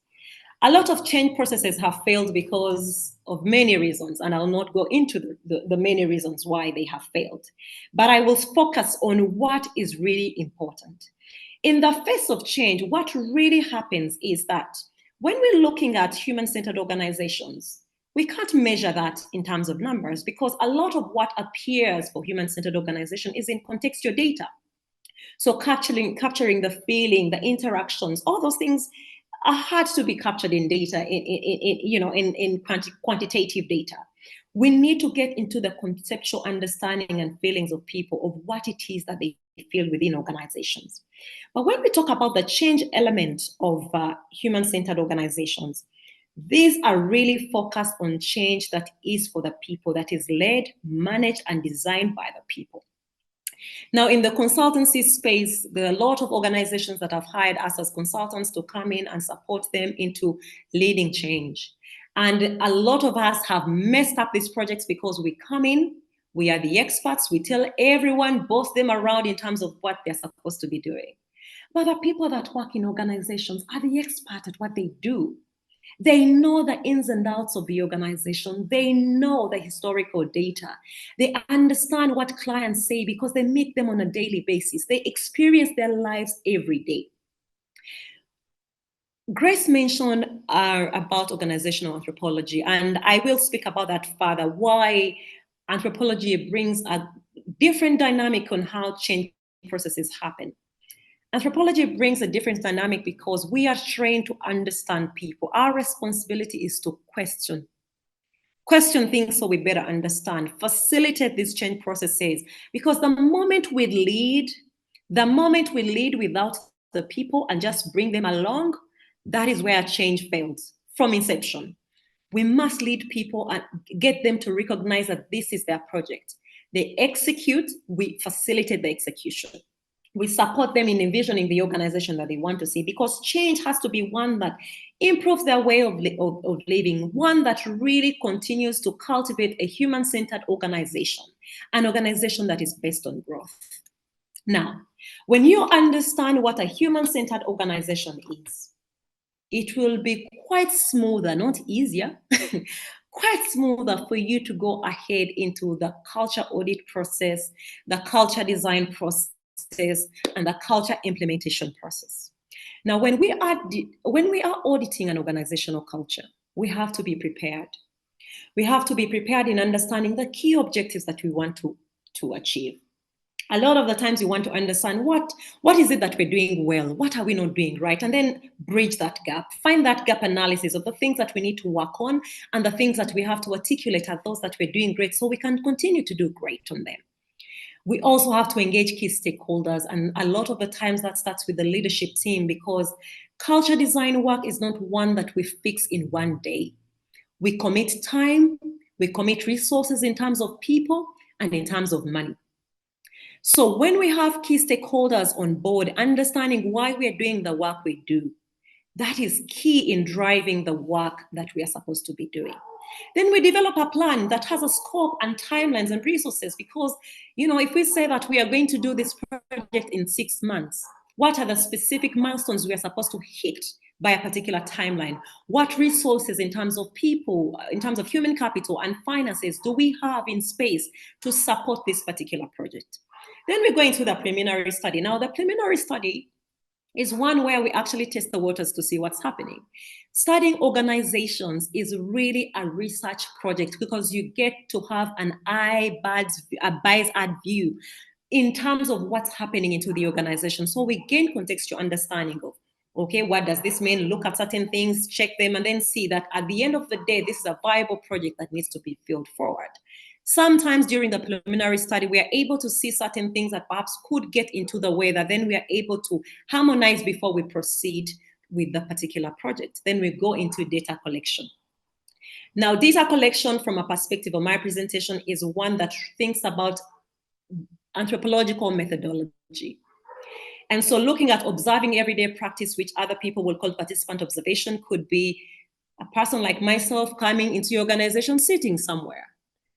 A lot of change processes have failed because of many reasons, and I'll not go into the many reasons why they have failed. But I will focus on what is really important. In the face of change, what really happens is that when we're looking at human-centered organizations, we can't measure that in terms of numbers because a lot of what appears for human-centered organization is in contextual data. So capturing the feeling, the interactions, all those things are hard to be captured in data, in quantitative data. We need to get into the conceptual understanding and feelings of people of what it is that they feel within organizations. But when we talk about the change element of human-centered organizations, these are really focused on change that is for the people, that is led, managed, and designed by the people. Now, in the consultancy space, there are a lot of organizations that have hired us as consultants to come in and support them into leading change. And a lot of us have messed up these projects because we come in, we are the experts, we tell everyone, boss them around in terms of what they're supposed to be doing. But the people that work in organizations are the expert at what they do. They know the ins and outs of the organization. They know the historical data. They understand what clients say because they meet them on a daily basis. They experience their lives every day. Grace mentioned about organizational anthropology, and I will speak about that further, why anthropology brings a different dynamic on how change processes happen. Anthropology brings a different dynamic because we are trained to understand people. Our responsibility is to question things so we better understand, facilitate these change processes, because the moment we lead without the the people and just bring them along, that is where change fails from inception. We must lead people and get them to recognize that this is their project. They execute, we facilitate the execution. We support them in envisioning the organization that they want to see, because change has to be one that improves their way of living, one that really continues to cultivate a human-centered organization, an organization that is based on growth. Now, when you understand what a human-centered organization is, it will be quite smoother, not easier, quite smoother for you to go ahead into the culture audit process, the culture design process, and the culture implementation process. Now, when we are auditing an organizational culture, we have to be prepared. We have to be prepared in understanding the key objectives that we want to achieve. A lot of the times you want to understand what is it that we're doing well, what are we not doing right, and then bridge that gap, find that gap analysis of the things that we need to work on and the things that we have to articulate are those that we're doing great so we can continue to do great on them. We also have to engage key stakeholders, and a lot of the times that starts with the leadership team, because culture design work is not one that we fix in one day. We commit time, we commit resources in terms of people and in terms of money. So when we have key stakeholders on board, understanding why we are doing the work we do, that is key in driving the work that we are supposed to be doing. Then we develop a plan that has a scope and timelines and resources, because, if we say that we are going to do this project in 6 months, what are the specific milestones we are supposed to hit by a particular timeline? What resources in terms of people, in terms of human capital and finances do we have in space to support this particular project? Then we go into the preliminary study. Now, the preliminary study is one where we actually test the waters to see what's happening. Studying organizations is really a research project, because you get to have a bias-eye view in terms of what's happening into the organization. So we gain contextual understanding of, okay, what does this mean? Look at certain things, check them, and then see that at the end of the day, this is a viable project that needs to be filled forward. Sometimes during the preliminary study, we are able to see certain things that perhaps could get into the way that then we are able to harmonize before we proceed with the particular project. Then we go into data collection. Now, data collection from a perspective of my presentation is one that thinks about anthropological methodology. And so looking at observing everyday practice, which other people will call participant observation, could be a person like myself coming into your organization, sitting somewhere,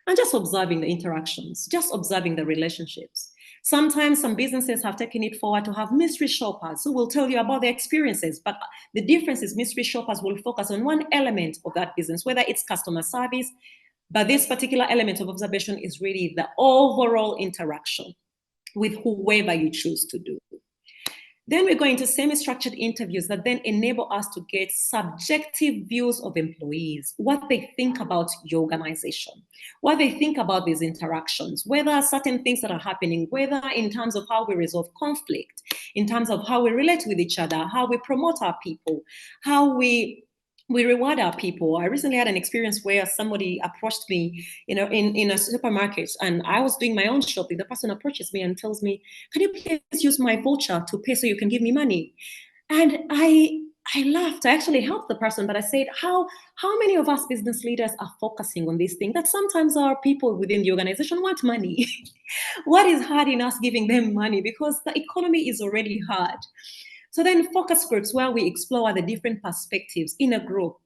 and just observing the interactions, just observing the relationships. Sometimes some businesses have taken it forward to have mystery shoppers who will tell you about their experiences, but the difference is mystery shoppers will focus on one element of that business, whether it's customer service, but this particular element of observation is really the overall interaction with whoever you choose to do. Then we go into semi-structured interviews that then enable us to get subjective views of employees, what they think about your organization, what they think about these interactions, whether certain things that are happening, whether in terms of how we resolve conflict, in terms of how we relate with each other, how we promote our people, how we reward our people. I recently had an experience where somebody approached me, in a supermarket, and I was doing my own shopping. The person approaches me and tells me, "Can you please use my voucher to pay so you can give me money?" And I laughed. I actually helped the person, but I said, how many of us business leaders are focusing on this thing that sometimes our people within the organization want money? What is hard in us giving them money? Because the economy is already hard. So then focus groups, where we explore the different perspectives in a group.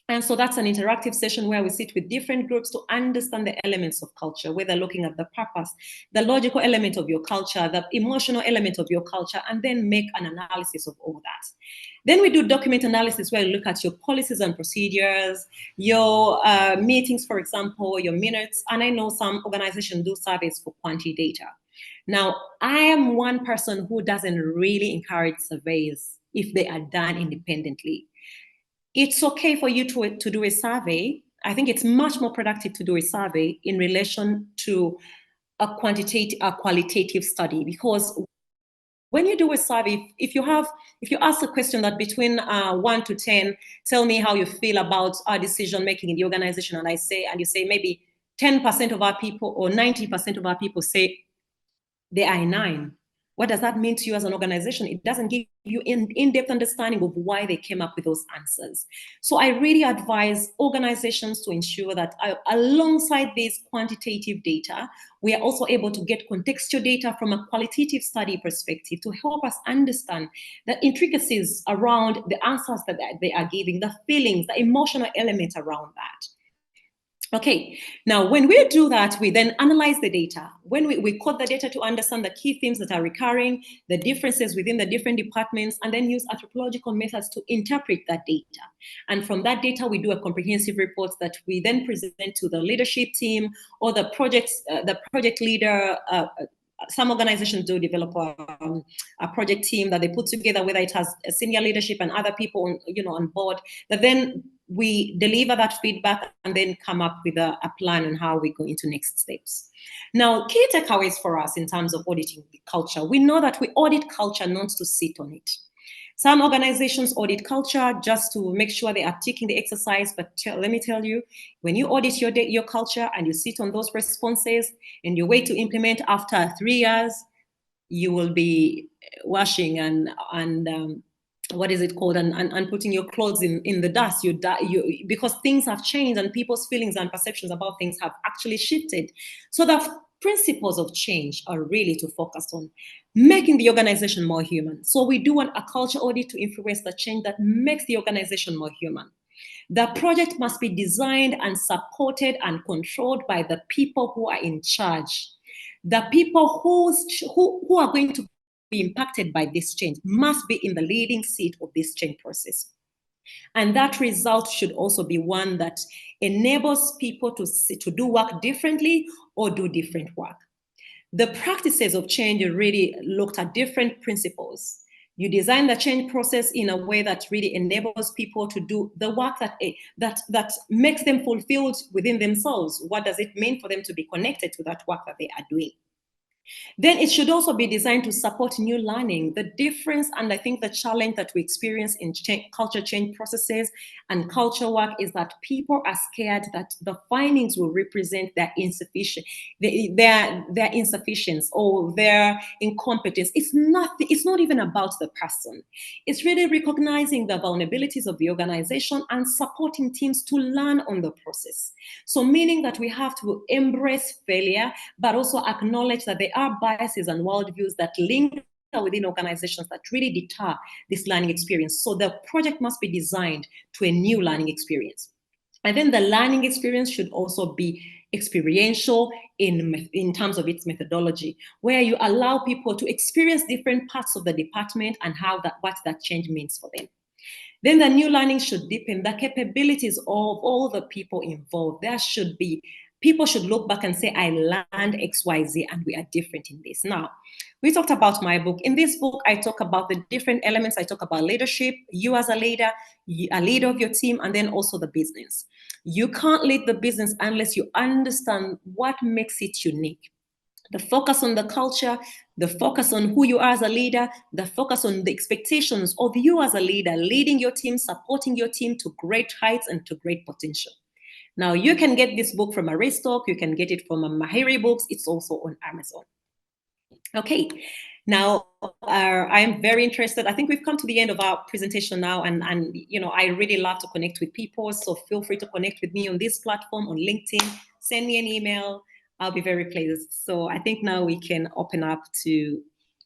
And so that's an interactive session where we sit with different groups to understand the elements of culture, whether looking at the purpose, the logical element of your culture, the emotional element of your culture, and then make an analysis of all that. Then we do document analysis, where you look at your policies and procedures, your meetings, for example, your minutes. And I know some organizations do surveys for quantity data. Now, I am one person who doesn't really encourage surveys if they are done independently. It's okay for you to do a survey. I think it's much more productive to do a survey in relation to a qualitative study, because when you do a survey, if you ask a question that between 1 to 10, tell me how you feel about our decision making in the organization, and you say maybe 10% of our people or 90% of our people say they are a 9. What does that mean to you as an organization? It doesn't give you in-depth understanding of why they came up with those answers. So I really advise organizations to ensure that alongside this quantitative data, we are also able to get contextual data from a qualitative study perspective to help us understand the intricacies around the answers that they are giving, the feelings, the emotional elements around that. Okay, now when we do that, we then analyze the data. When we code the data to understand the key themes that are recurring, the differences within the different departments, and then use anthropological methods to interpret that data. And from that data, we do a comprehensive report that we then present to the leadership team or the project leader. Some organizations do develop a project team that they put together, whether it has a senior leadership and other people on board, that then we deliver that feedback and then come up with a plan on how we go into next steps. Now, key takeaways for us in terms of auditing the culture. We know that we audit culture not to sit on it. Some organizations audit culture just to make sure they are taking the exercise, but let me tell you, when you audit your culture and you sit on those responses and you wait to implement after 3 years, you will be washing and what is it called, and putting your clothes in the dust. Because things have changed and people's feelings and perceptions about things have actually shifted. So the principles of change are really to focus on making the organization more human. So we do want a culture audit to influence the change that makes the organization more human. The project must be designed and supported and controlled by the people who are in charge. The people who are going to be impacted by this change must be in the leading seat of this change process. And that result should also be one that enables people to do work differently or do different work. The practices of change really looked at different principles. You design the change process in a way that really enables people to do the work that makes them fulfilled within themselves. What does it mean for them to be connected to that work that they are doing? Then it should also be designed to support new learning. The difference, and I think the challenge that we experience in culture change processes and culture work is that people are scared that the findings will represent their insufficiency or their incompetence. It's not even about the person. It's really recognizing the vulnerabilities of the organization and supporting teams to learn on the process. So meaning that we have to embrace failure, but also acknowledge that there are biases and worldviews that linger within organizations that really deter this learning experience. So the project must be designed to a new learning experience. And then the learning experience should also be experiential in terms of its methodology, where you allow people to experience different parts of the department and what that change means for them. Then the new learning should deepen the capabilities of all the people involved. People should look back and say, I learned XYZ and we are different in this. Now, we talked about my book. In this book, I talk about the different elements. I talk about leadership, you as a leader of your team, and then also the business. You can't lead the business unless you understand what makes it unique. The focus on the culture, the focus on who you are as a leader, the focus on the expectations of you as a leader, leading your team, supporting your team to great heights and to great potential. Now, you can get this book from Aristoc, you can get it from Mahiri Books, it's also on Amazon. Okay, now I'm very interested. I think we've come to the end of our presentation now, and I really love to connect with people, so feel free to connect with me on this platform, on LinkedIn, send me an email. I'll be very pleased. So I think now we can open up to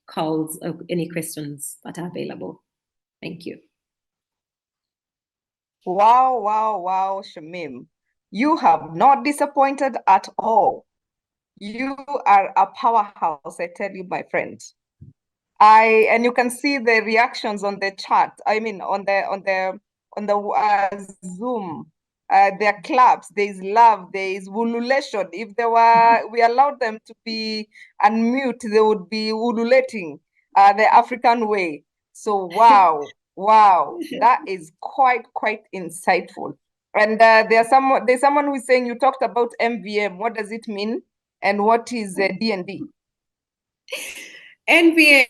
calls of any questions that are available. Thank you. Wow, Shamim. You have not disappointed at all. You are a powerhouse, I tell you, my friend. And you can see the reactions on the chat. I mean, on the Zoom. There are claps, there is love, there is ululation. If we allowed them to be unmute, they would be ululating the African way. So wow, that is quite insightful. And there's someone who's saying you talked about MVM. What does it mean? And what is D&D? NVM.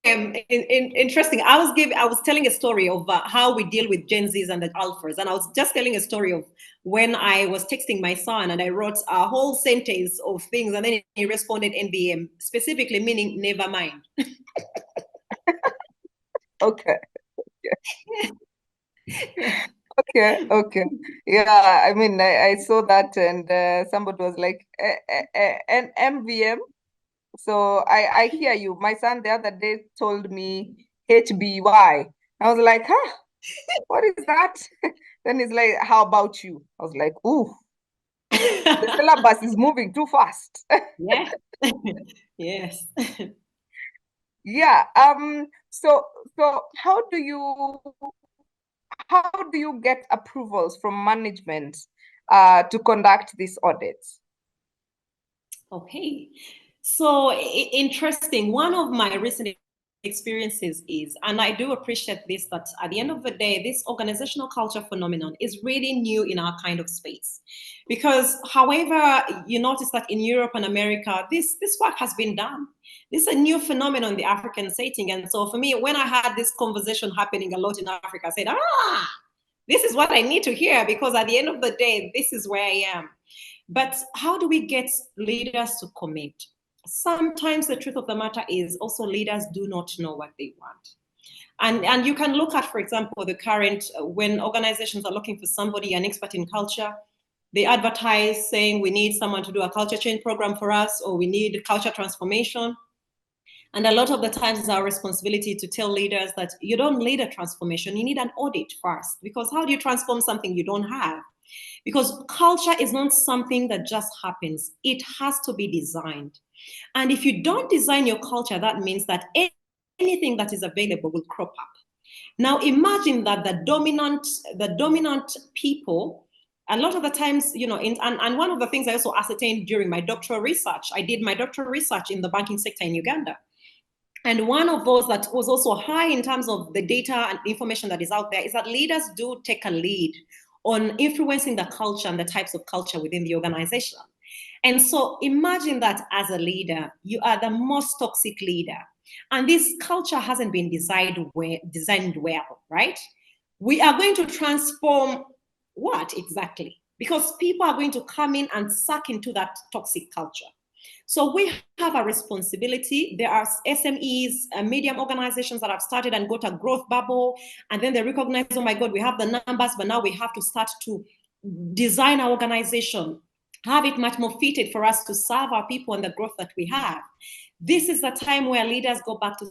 Interesting. I was telling a story of how we deal with Gen Zs and the Alphas, and I was just telling a story of when I was texting my son and I wrote a whole sentence of things, and then he responded NBM, specifically meaning never mind. Okay. Okay. Yeah, I mean, I saw that, and somebody was like, an MVM. So I hear you. My son the other day told me HBY. I was like, huh, what is that? Then he's like, how about you? I was like, ooh, the syllabus is moving too fast. Yeah. Yes. Yeah. So how do you get approvals from management to conduct these audits? Okay. So interesting. One of my recent experiences is, and I do appreciate this, that at the end of the day, this organizational culture phenomenon is really new in our kind of space. Because however, you notice that in Europe and America, this work has been done. This is a new phenomenon in the African setting. And so for me, when I had this conversation happening a lot in Africa, I said, this is what I need to hear, because at the end of the day, this is where I am. But how do we get leaders to commit? Sometimes the truth of the matter is also leaders do not know what they want. And you can look at, for example, the current, when organizations are looking for somebody, an expert in culture, they advertise saying we need someone to do a culture change program for us, or we need culture transformation. And a lot of the times it's our responsibility to tell leaders that you don't need a transformation, you need an audit first. Because how do you transform something you don't have? Because culture is not something that just happens, it has to be designed. And if you don't design your culture, that means that anything that is available will crop up. Now imagine that the dominant people, a lot of the times, and one of the things I also ascertained during my doctoral research, I did my doctoral research in the banking sector in Uganda. And one of those that was also high in terms of the data and information that is out there is that leaders do take a lead on influencing the culture and the types of culture within the organization. And so imagine that as a leader, you are the most toxic leader. And this culture hasn't been designed well, right? We are going to transform what exactly? Because people are going to come in and suck into that toxic culture. So we have a responsibility. There are SMEs, medium organizations that have started and got a growth bubble, and then they recognize, oh my God, we have the numbers, but now we have to start to design our organization, have it much more fitted for us to serve our people and the growth that we have. This is the time where leaders go back to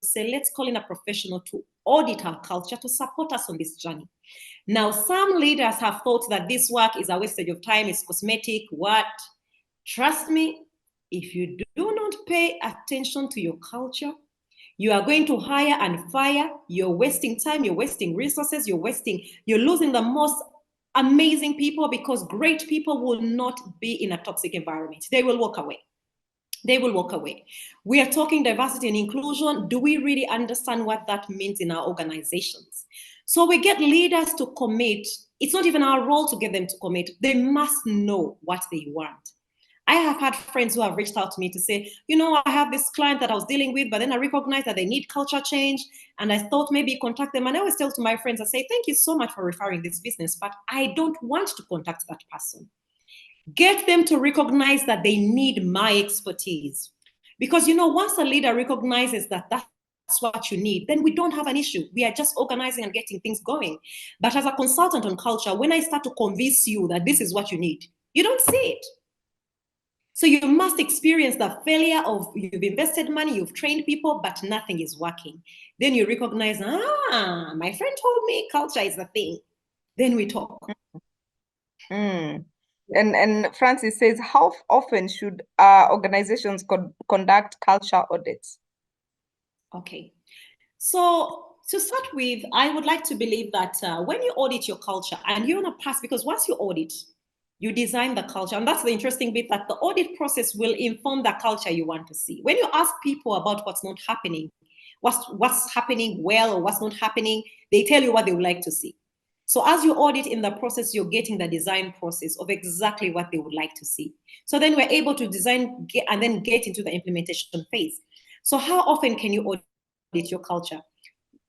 say, let's call in a professional to audit our culture, to support us on this journey. Now, some leaders have thought that this work is a wastage of time, it's cosmetic, what? Trust me, if you do not pay attention to your culture, you are going to hire and fire, you're wasting time, you're wasting resources, you're losing the most amazing people, because great people will not be in a toxic environment. They will walk away. They will walk away. We are talking diversity and inclusion. Do we really understand what that means in our organizations? So we get leaders to commit. It's not even our role to get them to commit. They must know what they want. I have had friends who have reached out to me to say, I have this client that I was dealing with, but then I recognized that they need culture change. And I thought maybe contact them. And I always tell to my friends, I say, thank you so much for referring this business, but I don't want to contact that person. Get them to recognize that they need my expertise. Because, once a leader recognizes that that's what you need, then we don't have an issue. We are just organizing and getting things going. But as a consultant on culture, when I start to convince you that this is what you need, you don't see it. So you must experience the failure of you've invested money, you've trained people, but nothing is working. Then you recognize, my friend told me culture is the thing. Then we talk. Mm. And Francis says, how often should organizations conduct culture audits? Okay. So to start with, I would like to believe that when you audit your culture and you're on a path, because once you audit, you design the culture. And that's the interesting bit, that the audit process will inform the culture you want to see. When you ask people about what's not happening, what's happening well or what's not happening, they tell you what they would like to see. So as you audit in the process, you're getting the design process of exactly what they would like to see. So then we're able to design and then get into the implementation phase. So how often can you audit your culture?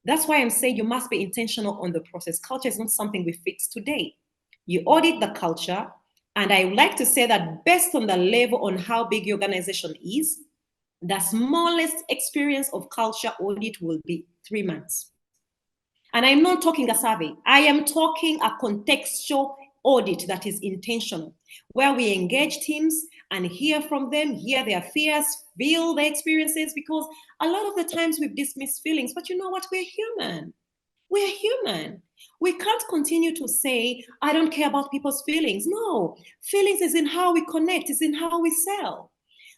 That's why I'm saying you must be intentional on the process. Culture is not something we fix today. you audit the culture, and I would like to say that based on the level on how big your organization is, the smallest experience of culture audit will be 3 months. And I'm not talking a survey. I am talking a contextual audit that is intentional, where we engage teams and hear from them, hear their fears, feel their experiences, because a lot of the times we've dismissed feelings, but you know what? We're human. We're human. We can't continue to say, I don't care about people's feelings. No, feelings is in how we connect, is in how we sell.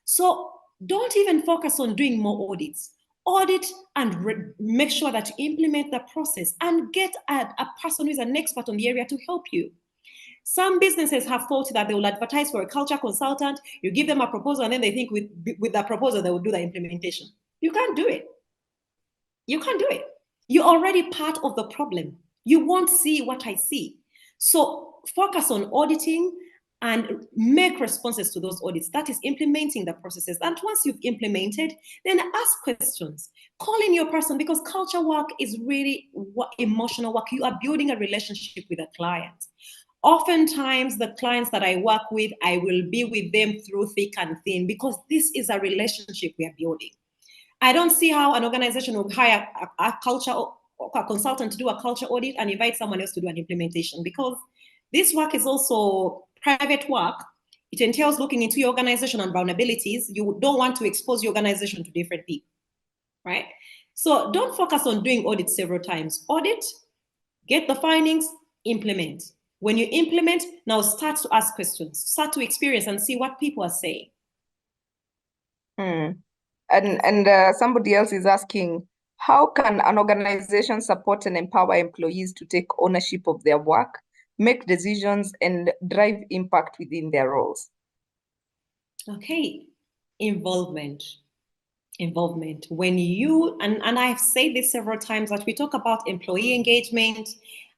So don't even focus on doing more audits. Audit and make sure that you implement the process and get a person who is an expert on the area to help you. Some businesses have thought that they will advertise for a culture consultant, you give them a proposal, and then they think with the proposal, they will do the implementation. You can't do it. You can't do it. You're already part of the problem. You won't see what I see. So focus on auditing and make responses to those audits. That is implementing the processes. And once you've implemented, then ask questions. Call in your person, because culture work is really emotional work. You are building a relationship with a client. Oftentimes, the clients that I work with, I will be with them through thick and thin, because this is a relationship we are building. I don't see how an organization will hire a consultant to do a culture audit and invite someone else to do an implementation, because this work is also private work. It entails looking into your organization and vulnerabilities. You don't want to expose your organization to different people, right? So don't focus on doing audits several times. Audit, get the findings, implement. When you implement, now start to ask questions, start to experience and see what people are saying. And somebody else is asking, how can an organization support and empower employees to take ownership of their work, make decisions, and drive impact within their roles? Okay, involvement. When you, and I've said this several times, that we talk about employee engagement,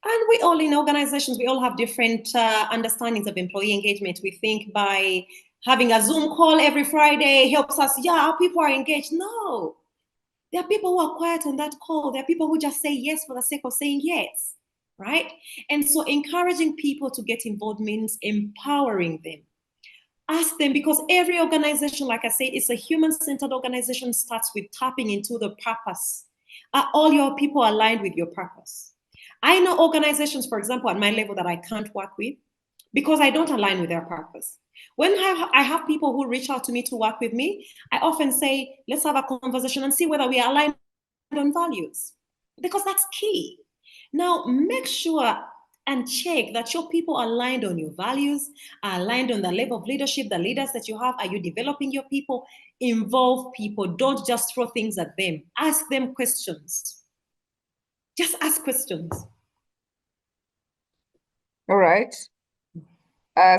and we all in organizations, we all have different understandings of employee engagement. We think by having a Zoom call every Friday helps us, yeah, people are engaged. No, there are people who are quiet on that call. There are people who just say yes for the sake of saying yes, right? And so encouraging people to get involved means empowering them. Ask them, because every organization, like I said, is a human-centered organization, starts with tapping into the purpose. Are all your people aligned with your purpose? I know organizations, for example, at my level, that I can't work with because I don't align with their purpose. When I have people who reach out to me to work with me, I often say, let's have a conversation and see whether we are aligned on values, because that's key. Now, make sure and check that your people are aligned on your values, are aligned on the level of leadership, the leaders that you have. Are you developing your people? Involve people. Don't just throw things at them. Ask them questions. Just ask questions. All right.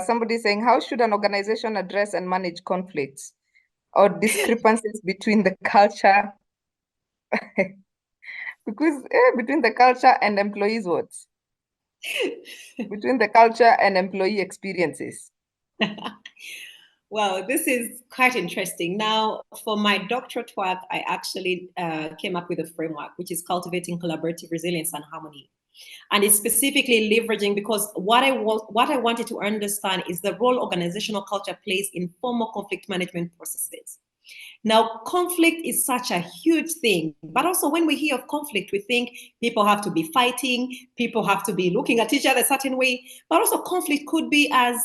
Somebody saying, how should an organization address and manage conflicts or discrepancies between the culture? Because between the culture and employees' words. Between the culture and employee experiences. Well, this is quite interesting. Now, for my doctorate work, I actually came up with a framework, which is Cultivating Collaborative Resilience and Harmony. And it's specifically leveraging, because what I wanted to understand is the role organizational culture plays in formal conflict management processes. Now, conflict is such a huge thing, but also when we hear of conflict, we think people have to be fighting, people have to be looking at each other a certain way, but also conflict could be as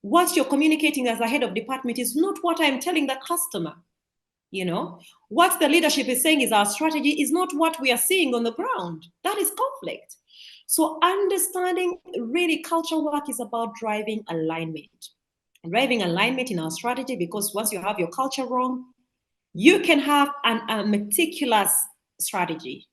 what you're communicating as a head of department is not what I'm telling the customer. You know, what the leadership is saying is our strategy is not what we are seeing on the ground. That is conflict. So understanding really culture work is about driving alignment in our strategy, because once you have your culture wrong, you can have a meticulous strategy,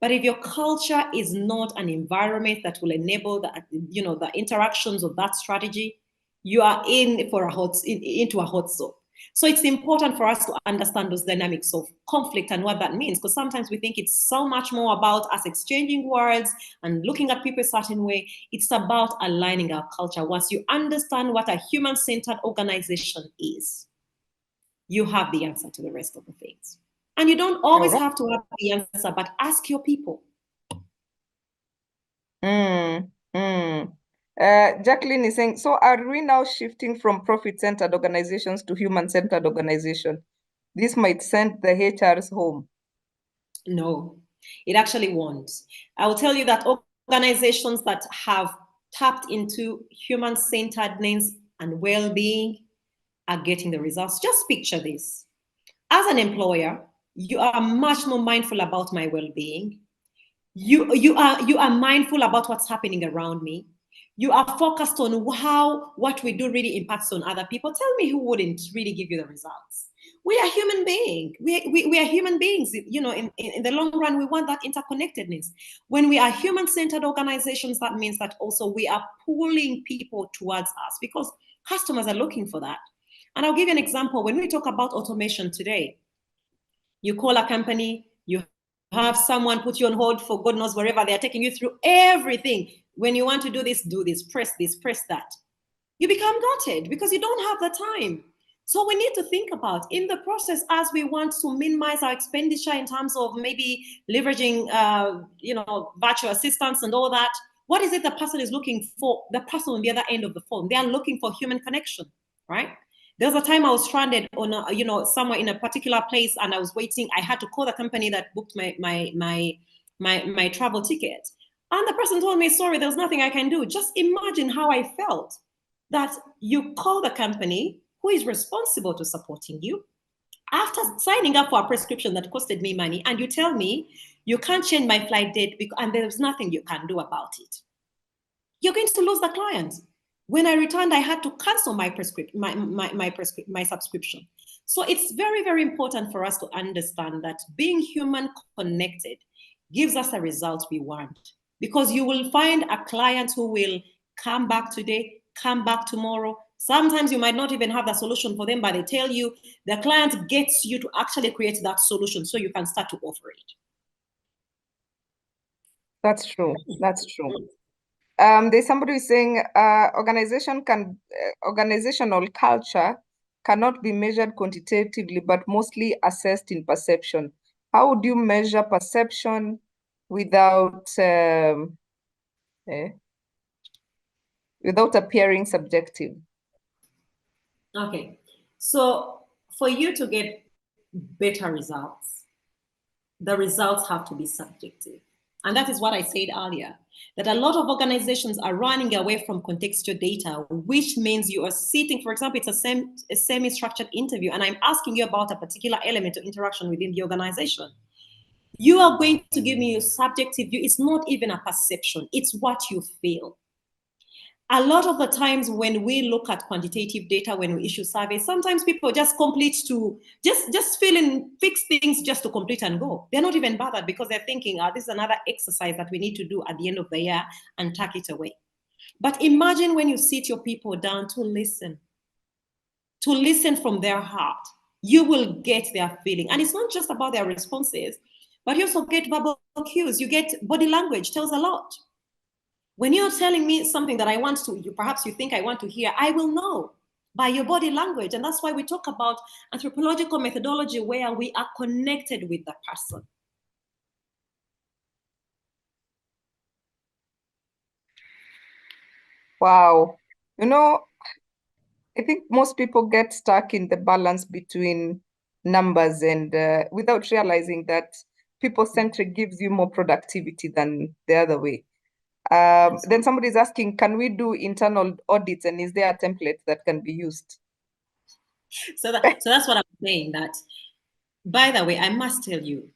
but if your culture is not an environment that will enable the interactions of that strategy, you are into a hot zone. So it's important for us to understand those dynamics of conflict and what that means, because sometimes we think it's so much more about us exchanging words and looking at people a certain way. It's about aligning our culture. Once you understand what a human-centered organization is, you have the answer to the rest of the things. And you don't always have to have the answer, but ask your people. Jacqueline is saying, so are we now shifting from profit-centered organizations to human-centered organization? This might send the HRs home. No, it actually won't. I will tell you that organizations that have tapped into human-centeredness and well-being are getting the results. Just picture this. As an employer, you are much more mindful about my well-being. You are mindful about what's happening around me. You are focused on how what we do really impacts on other people. Tell me who wouldn't really give you the results. We are human beings. We are human beings. You know, in the long run, we want that interconnectedness. When we are human-centered organizations, that means that also we are pulling people towards us because customers are looking for that. And I'll give you an example. When we talk about automation today, you call a company, you have someone put you on hold for God knows wherever, they're taking you through everything. When you want to do this, press that. You become gutted because you don't have the time. So we need to think about in the process, as we want to minimize our expenditure in terms of maybe leveraging, virtual assistants and all that. What is it the person is looking for? The person on the other end of the phone, they are looking for human connection, right? There was a time I was stranded on, somewhere in a particular place, and I was waiting. I had to call the company that booked my travel ticket, and the person told me, "Sorry, there's nothing I can do." Just imagine how I felt. That you call the company who is responsible to supporting you after signing up for a prescription that costed me money, and you tell me you can't change my flight date and there's nothing you can do about it. You're going to lose the client. When I returned, I had to cancel my subscription. So it's very, very important for us to understand that being human connected gives us the results we want. Because you will find a client who will come back today, come back tomorrow. Sometimes you might not even have the solution for them, but they tell you the client gets you to actually create that solution so you can start to offer it. That's true. That's true. There's somebody who's saying organizational culture cannot be measured quantitatively, but mostly assessed in perception. How would you measure perception without appearing subjective? Okay, so for you to get better results, the results have to be subjective. And that is what I said earlier, that a lot of organizations are running away from contextual data, which means you are sitting, for example, it's a semi-structured interview, and I'm asking you about a particular element of interaction within the organization. You are going to give me your subjective view. It's not even a perception. It's what you feel. A lot of the times when we look at quantitative data, when we issue surveys, sometimes people just complete to just fill in, fix things just to complete and go. They're not even bothered because they're thinking, this is another exercise that we need to do at the end of the year and tuck it away. But imagine when you sit your people down to listen from their heart, you will get their feeling. And it's not just about their responses, but you also get verbal cues. You get body language, tells a lot. When you're telling me something that I want to, perhaps you think I want to hear, I will know by your body language. And that's why we talk about anthropological methodology, where we are connected with the person. Wow. I think most people get stuck in the balance between numbers and without realizing that people-centric gives you more productivity than the other way. Then somebody's asking, can we do internal audits, and is there a template that can be used? So that's what I'm saying. That, by the way, I must tell you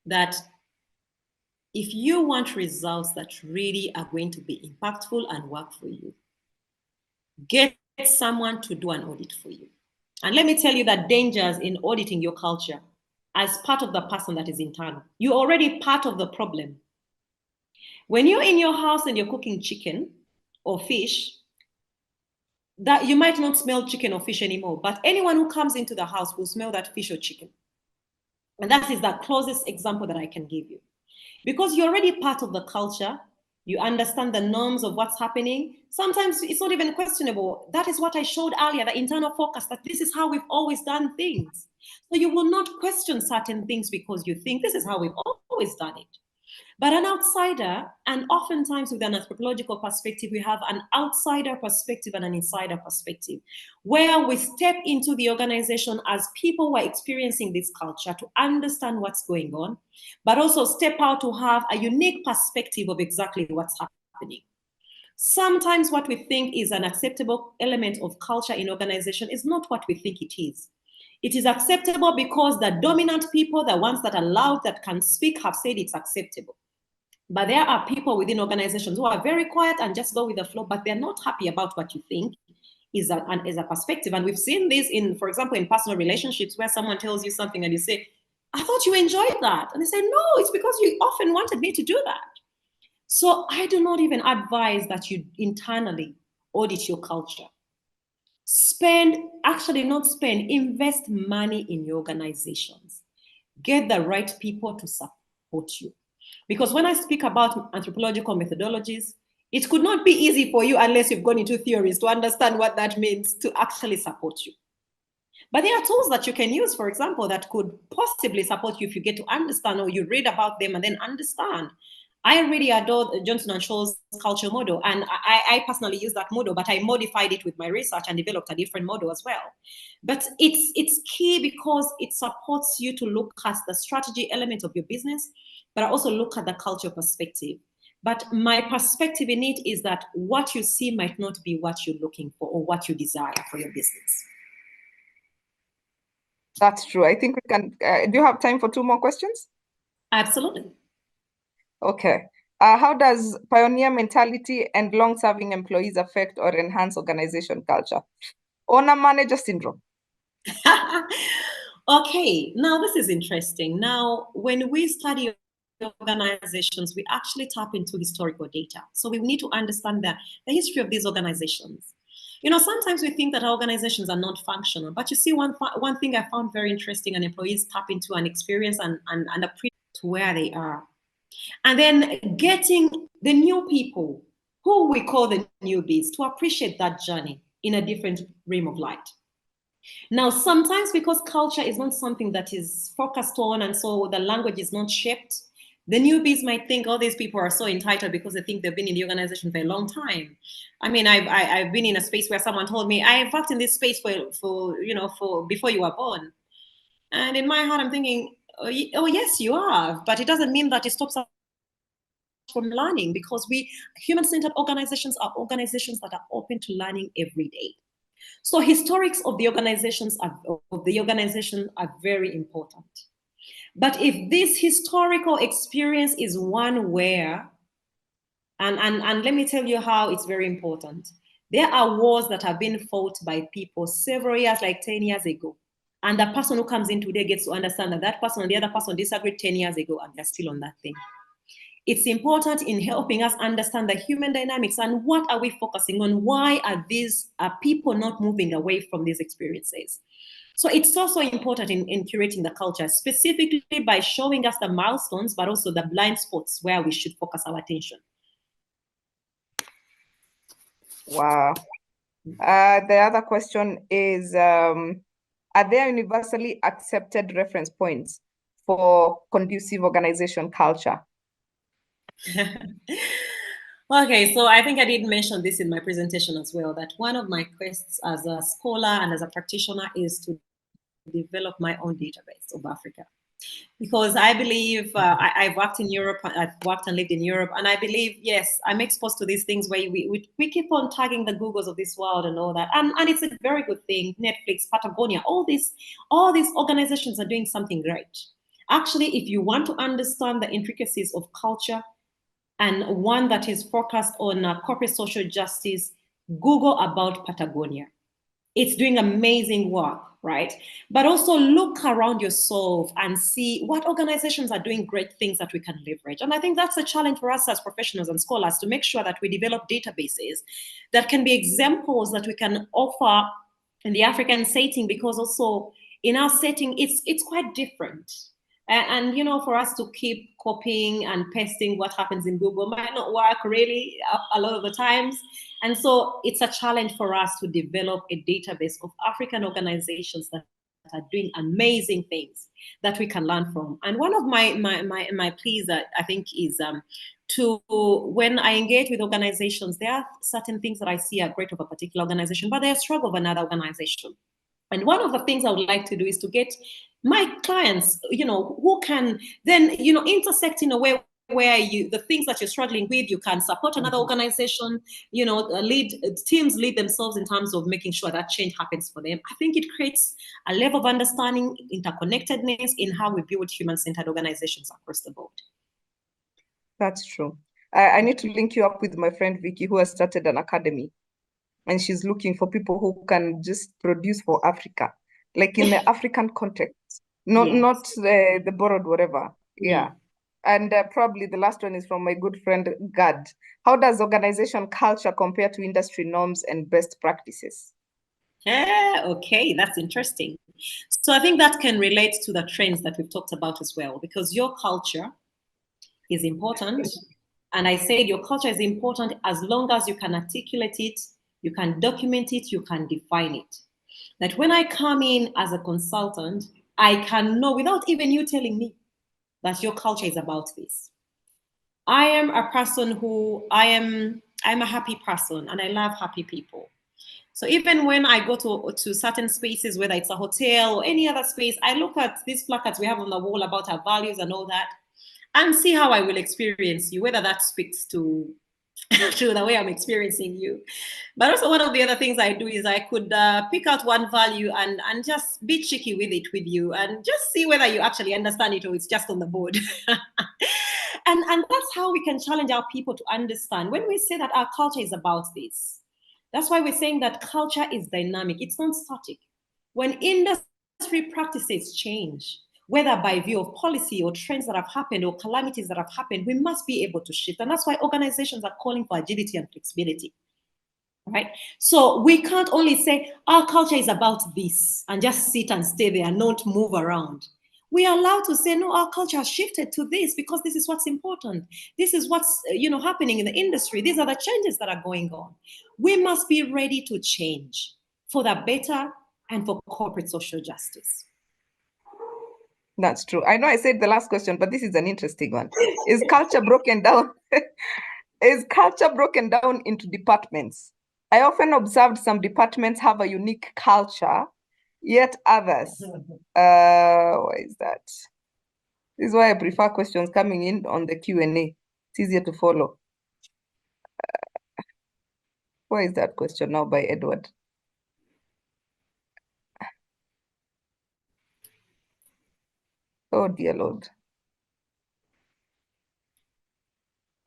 that if you want results that really are going to be impactful and work for you, get someone to do an audit for you. And let me tell you that dangers in auditing your culture as part of the person that is internal. You're already part of the problem. When you're in your house and you're cooking chicken or fish, that you might not smell chicken or fish anymore, but anyone who comes into the house will smell that fish or chicken. And that is the closest example that I can give you. Because you're already part of the culture, you understand the norms of what's happening. Sometimes it's not even questionable. That is what I showed earlier, the internal focus, that this is how we've always done things. So you will not question certain things because you think this is how we've always done it. But an outsider, and oftentimes with an anthropological perspective, we have an outsider perspective and an insider perspective, where we step into the organization as people who are experiencing this culture to understand what's going on, but also step out to have a unique perspective of exactly what's happening. Sometimes what we think is an acceptable element of culture in organization is not what we think it is. It is acceptable because the dominant people, the ones that are loud, that can speak, have said it's acceptable. But there are people within organizations who are very quiet and just go with the flow, but they're not happy about what you think is a perspective. And we've seen this in, for example, in personal relationships where someone tells you something and you say, I thought you enjoyed that. And they say, no, it's because you often wanted me to do that. So I do not even advise that you internally audit your culture. Invest money in your organizations. Get the right people to support you. Because when I speak about anthropological methodologies, it could not be easy for you unless you've gone into theories to understand what that means to actually support you. But there are tools that you can use, for example, that could possibly support you if you get to understand or you read about them and then understand. I really adore Johnson & Shaw's culture model, and I personally use that model, but I modified it with my research and developed a different model as well. But it's key because it supports you to look at the strategy element of your business, but also look at the culture perspective. But my perspective in it is that what you see might not be what you're looking for or what you desire for your business. That's true. I think we can. Do you have time for 2 more questions? Absolutely. Okay. How does pioneer mentality and long-serving employees affect or enhance organization culture? Owner-manager syndrome. Okay, now this is interesting. Now, when we study organizations, we actually tap into historical data. So we need to understand the history of these organizations. Sometimes we think that our organizations are not functional, but you see, one thing I found very interesting, and employees tap into an experience and appreciate to where they are. And then getting the new people, who we call the newbies, to appreciate that journey in a different realm of light. Now, sometimes because culture is not something that is focused on, and so the language is not shaped, the newbies might think, oh, these people are so entitled because they think they've been in the organization for a long time. I mean, I've been in a space where someone told me, I've worked in this space for before you were born. And in my heart, I'm thinking, oh, yes, you have, but it doesn't mean that it stops us from learning, because human-centered organizations are organizations that are open to learning every day. So historics of the organization are very important. But if this historical experience is one where, and let me tell you how it's very important. There are wars that have been fought by people several years, like 10 years ago. And the person who comes in today gets to understand that that person and the other person disagreed 10 years ago, and they're still on that thing. It's important in helping us understand the human dynamics and what are we focusing on? Why are people not moving away from these experiences? So it's also important in curating the culture, specifically by showing us the milestones, but also the blind spots where we should focus our attention. Wow. The other question is, are there universally accepted reference points for conducive organization culture? Okay, so I think I did mention this in my presentation as well, that one of my quests as a scholar and as a practitioner is to develop my own database of Africa. Because I believe, I've worked in Europe, I've worked and lived in Europe, and I believe, yes, I'm exposed to these things where we keep on tagging the Googles of this world and all that. And it's a very good thing. Netflix, Patagonia, all these organizations are doing something great. Actually, if you want to understand the intricacies of culture, and one that is focused on corporate social justice, Google about Patagonia. It's doing amazing work, right? But also look around yourself and see what organizations are doing great things that we can leverage. And I think that's a challenge for us as professionals and scholars, to make sure that we develop databases that can be examples that we can offer in the African setting, because also in our setting, it's quite different. And for us to keep copying and pasting what happens in Google might not work really a lot of the times. And so it's a challenge for us to develop a database of African organizations that are doing amazing things that we can learn from. And one of my pleas that I think is to, when I engage with organizations, there are certain things that I see are great of a particular organization, but they're a struggle of another organization. And one of the things I would like to do is to get my clients, who can then, intersect in a way where the things that you're struggling with, you can support another organization, teams lead themselves in terms of making sure that change happens for them. I think it creates a level of understanding, interconnectedness in how we build human-centered organizations across the board. That's true. I need to link you up with my friend Vicky, who has started an academy, and she's looking for people who can just produce for Africa, like in the African context, not the borrowed whatever. Yeah. And probably the last one is from my good friend Gad. How does organization culture compare to industry norms and best practices? Okay, that's interesting. So I think that can relate to the trends that we've talked about as well, because your culture is important. And I said your culture is important as long as you can articulate it, you can document it, you can define it. That when I come in as a consultant, I can know without even you telling me that your culture is about this. I am a person who I'm a happy person and I love happy people. So even when I go to certain spaces, whether it's a hotel or any other space, I look at these placards we have on the wall about our values and all that, and see how I will experience you, whether that speaks to the way I'm experiencing you. But also one of the other things I do is I could pick out one value and just be cheeky with it with you and just see whether you actually understand it or it's just on the board. and that's how we can challenge our people to understand. When we say that our culture is about this, that's why we're saying that culture is dynamic. It's not static. When industry practices change, whether by view of policy or trends that have happened or calamities that have happened, we must be able to shift. And that's why organizations are calling for agility and flexibility, right? So we can't only say our culture is about this and just sit and stay there and not move around. We are allowed to say, no, our culture has shifted to this because this is what's important. This is what's happening in the industry. These are the changes that are going on. We must be ready to change for the better and for corporate social justice. That's true. I know I said the last question, but this is an interesting one. Is culture broken down? Is culture broken down into departments? I often observed some departments have a unique culture, yet others. Why is that? This is why I prefer questions coming in on the Q&A. It's easier to follow. Why is that question now by Edward? Oh, dear Lord.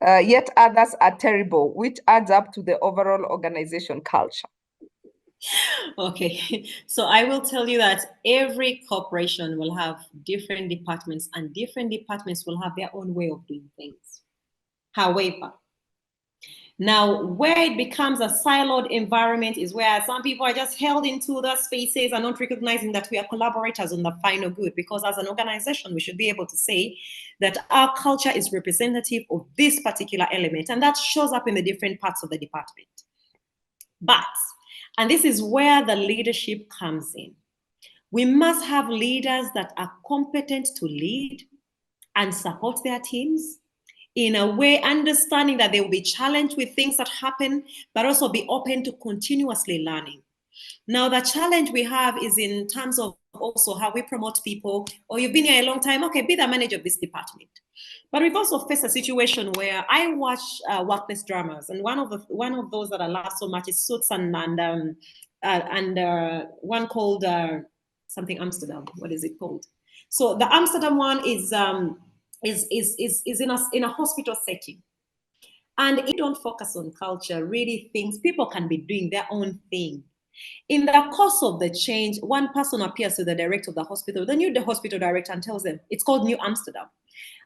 Yet others are terrible, which adds up to the overall organization culture. Okay, so I will tell you that every corporation will have different departments and different departments will have their own way of doing things. However, now where it becomes a siloed environment is where some people are just held into the spaces and not recognizing that we are collaborators on the final good, because as an organization, we should be able to say that our culture is representative of this particular element, and that shows up in the different parts of the department. But, and this is where the leadership comes in, we must have leaders that are competent to lead and support their teams in a way, understanding that they will be challenged with things that happen, but also be open to continuously learning. Now, the challenge we have is in terms of also how we promote people. Or you've been here a long time, okay, be the manager of this department. But we've also faced a situation where I watch workplace dramas, and one of those that I love so much is Suits and one called something Amsterdam. What is it called? So the Amsterdam one is in a hospital setting. And if you don't focus on culture, really things, people can be doing their own thing. In the course of the change, one person appears to the director of the hospital, the new hospital director, and tells them, it's called New Amsterdam.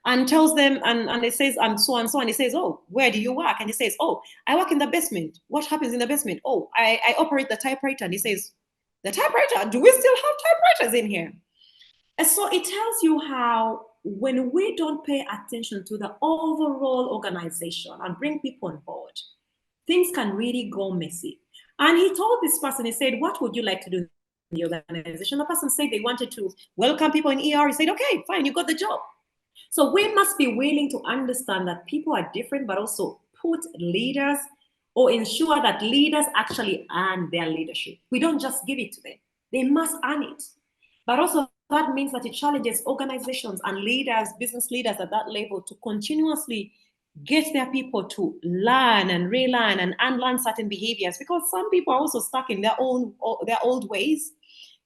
And tells them, and it says, I'm so and so, and he says, oh, where do you work? And he says, oh, I work in the basement. What happens in the basement? Oh, I operate the typewriter. And he says, the typewriter? Do we still have typewriters in here? And so it tells you how when we don't pay attention to the overall organization and bring people on board, things can really go messy. And he told this person, he said, what would you like to do? the organization. The person said they wanted to welcome people in ER. You said, okay, fine, you got the job. So we must be willing to understand that people are different, but also put leaders or ensure that leaders actually earn their leadership. We don't just give it to them. They must earn it. But also that means that it challenges organizations and leaders, business leaders at that level to continuously get their people to learn and relearn and unlearn certain behaviors, because some people are also stuck in their old ways.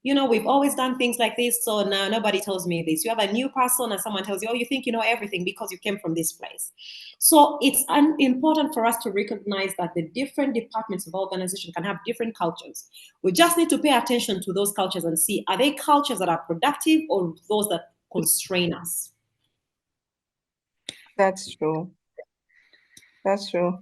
You know, we've always done things like this, so now nobody tells me this. You have a new person and someone tells you, oh, you think you know everything because you came from this place. So it's important for us to recognize that the different departments of organization can have different cultures. We just need to pay attention to those cultures and see, are they cultures that are productive or those that constrain us? That's true. That's true.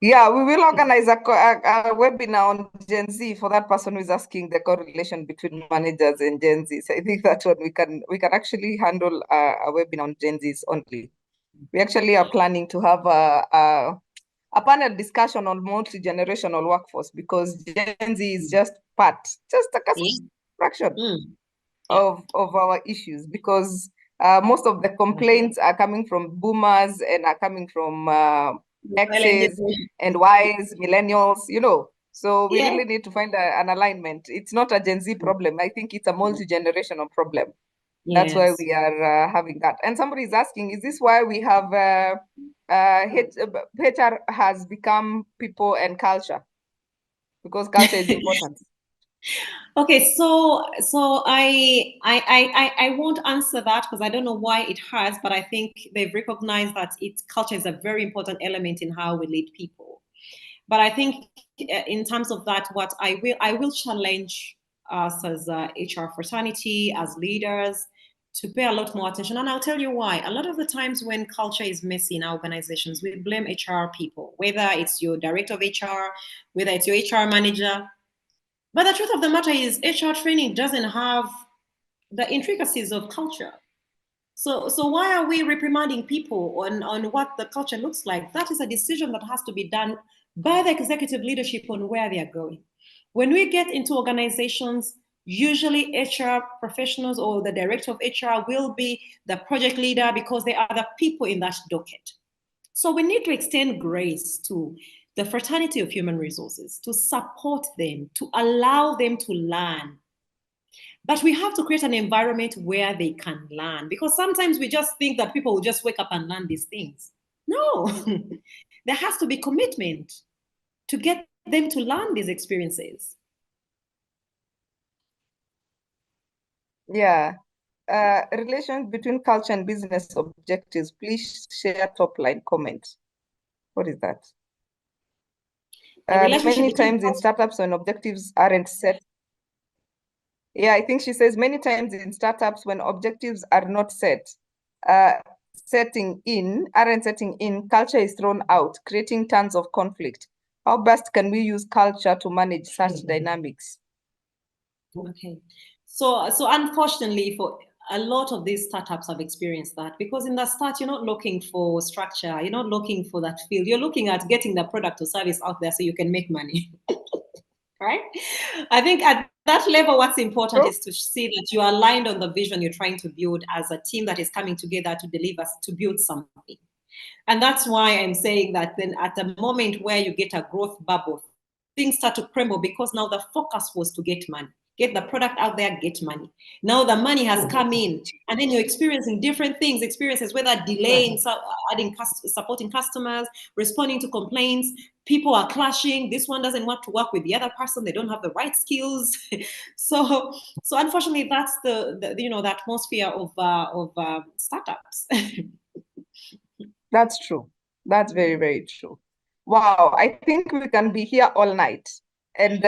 Yeah, we will organize a webinar on Gen Z for that person who is asking the correlation between managers and Gen Z. So I think that's what we can actually handle a webinar on Gen Zs only. We actually are planning to have a panel discussion on multi-generational workforce, because Gen Z is just a fraction of our issues, because most of the complaints are coming from boomers and are coming from X's and Y's, millennials, you know. So we really need to find an alignment. It's not a Gen Z problem. I think it's a multi-generational problem. That's why we are having that. And somebody is asking, is this why we have HR has become people and culture? Because culture is important. Okay, so I won't answer that because I don't know why it has, but I think they've recognized that culture is a very important element in how we lead people. But I think in terms of that, what I will challenge us as HR fraternity, as leaders, to pay a lot more attention. And I'll tell you why. A lot of the times when culture is messy in our organizations, we blame HR people, whether it's your director of HR, whether it's your HR manager. But the truth of the matter is HR training doesn't have the intricacies of culture. So why are we reprimanding people on what the culture looks like? That is a decision that has to be done by the executive leadership on where they are going. When we get into organizations, usually HR professionals or the director of HR will be the project leader because they are the people in that docket. So we need to extend grace to the fraternity of human resources, to support them, to allow them to learn. But we have to create an environment where they can learn, because sometimes we just think that people will just wake up and learn these things. No, there has to be commitment to get them to learn these experiences. Yeah. Relations between culture and business objectives. Please share top line comment. What is that? Many times in startups when objectives aren't set. Yeah, I think she says many times in startups when objectives are not set, aren't setting in, culture is thrown out, creating tons of conflict. How best can we use culture to manage such dynamics? Okay. So unfortunately, for a lot of these startups have experienced that, because in the start, you're not looking for structure, you're not looking for that field, you're looking at getting the product or service out there so you can make money. Right? I think at that level, what's important is to see that you are aligned on the vision you're trying to build as a team that is coming together to deliver, to build something. And that's why I'm saying that then at the moment where you get a growth bubble, things start to crumble, because now the focus was to get money. Get the product out there, get money. Now the money has come in, and then you're experiencing different things, experiences, whether delaying, supporting customers, responding to complaints. People are clashing. This one doesn't want to work with the other person. They don't have the right skills. So unfortunately, that's the atmosphere of startups. That's true. That's very, very true. Wow, I think we can be here all night. And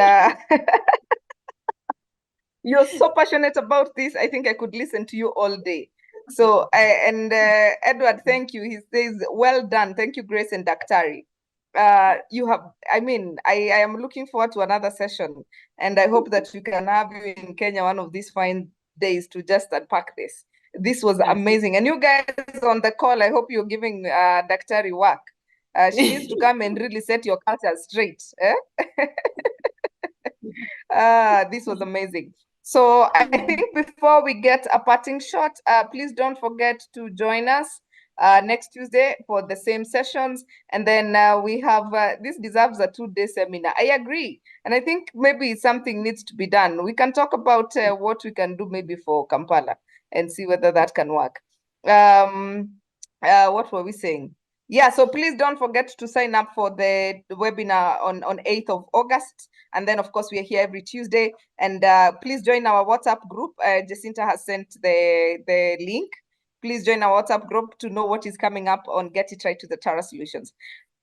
you're so passionate about this. I think I could listen to you all day. So, Edward, thank you. He says, well done. Thank you, Grace and Daktari. I am looking forward to another session. And I hope that we can have you in Kenya one of these fine days to just unpack this. This was amazing. And you guys on the call, I hope you're giving Daktari work. She needs to come and really set your culture straight. This was amazing. So I think before we get a parting shot, please don't forget to join us next Tuesday for the same sessions. And then we have, this deserves a 2-day seminar. I agree. And I think maybe something needs to be done. We can talk about what we can do maybe for Kampala and see whether that can work. What were we saying? Yeah, so please don't forget to sign up for the webinar on 8th of August. And then, of course, we are here every Tuesday. And please join our WhatsApp group. Jacinta has sent the link. Please join our WhatsApp group to know what is coming up on Get It Right to the Tara Solutions.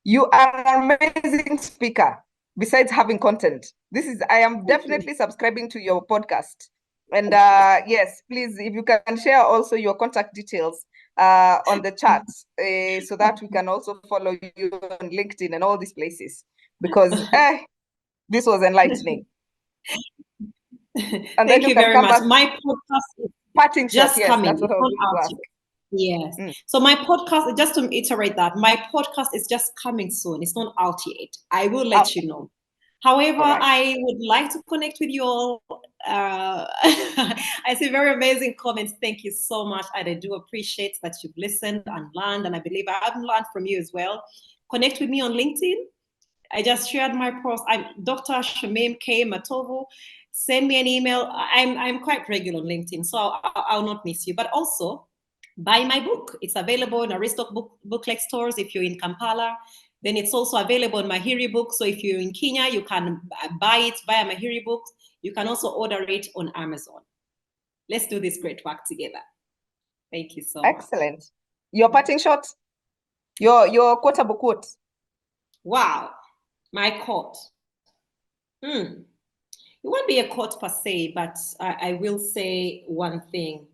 You are an amazing speaker, besides having content. I am definitely subscribing to your podcast. And yes, please, if you can share also your contact details on the chat so that we can also follow you on LinkedIn and all these places, because this was enlightening. And Thank you very much. My podcast is parting just shot, coming. Yes, that's what I was going to ask. Yes. So my podcast, just to iterate that, my podcast is just coming soon. It's not out yet. I will let you know. However, I would like to connect with you all. I see very amazing comments. Thank you so much. And I do appreciate that you've listened and learned. And I believe I have learned from you as well. Connect with me on LinkedIn. I just shared my post. I'm Dr. Shamim K. Matovu. Send me an email. I'm quite regular on LinkedIn, so I'll not miss you. But also, buy my book. It's available in Aristoc booklet stores if you're in Kampala. Then it's also available in Mahiri Books. So if you're in Kenya, you can buy it via Mahiri Books. You can also order it on Amazon. Let's do this great work together. Thank you so much. Excellent. Your parting shot? Your quotable quote? Wow. My quote. It won't be a quote per se, but I will say one thing.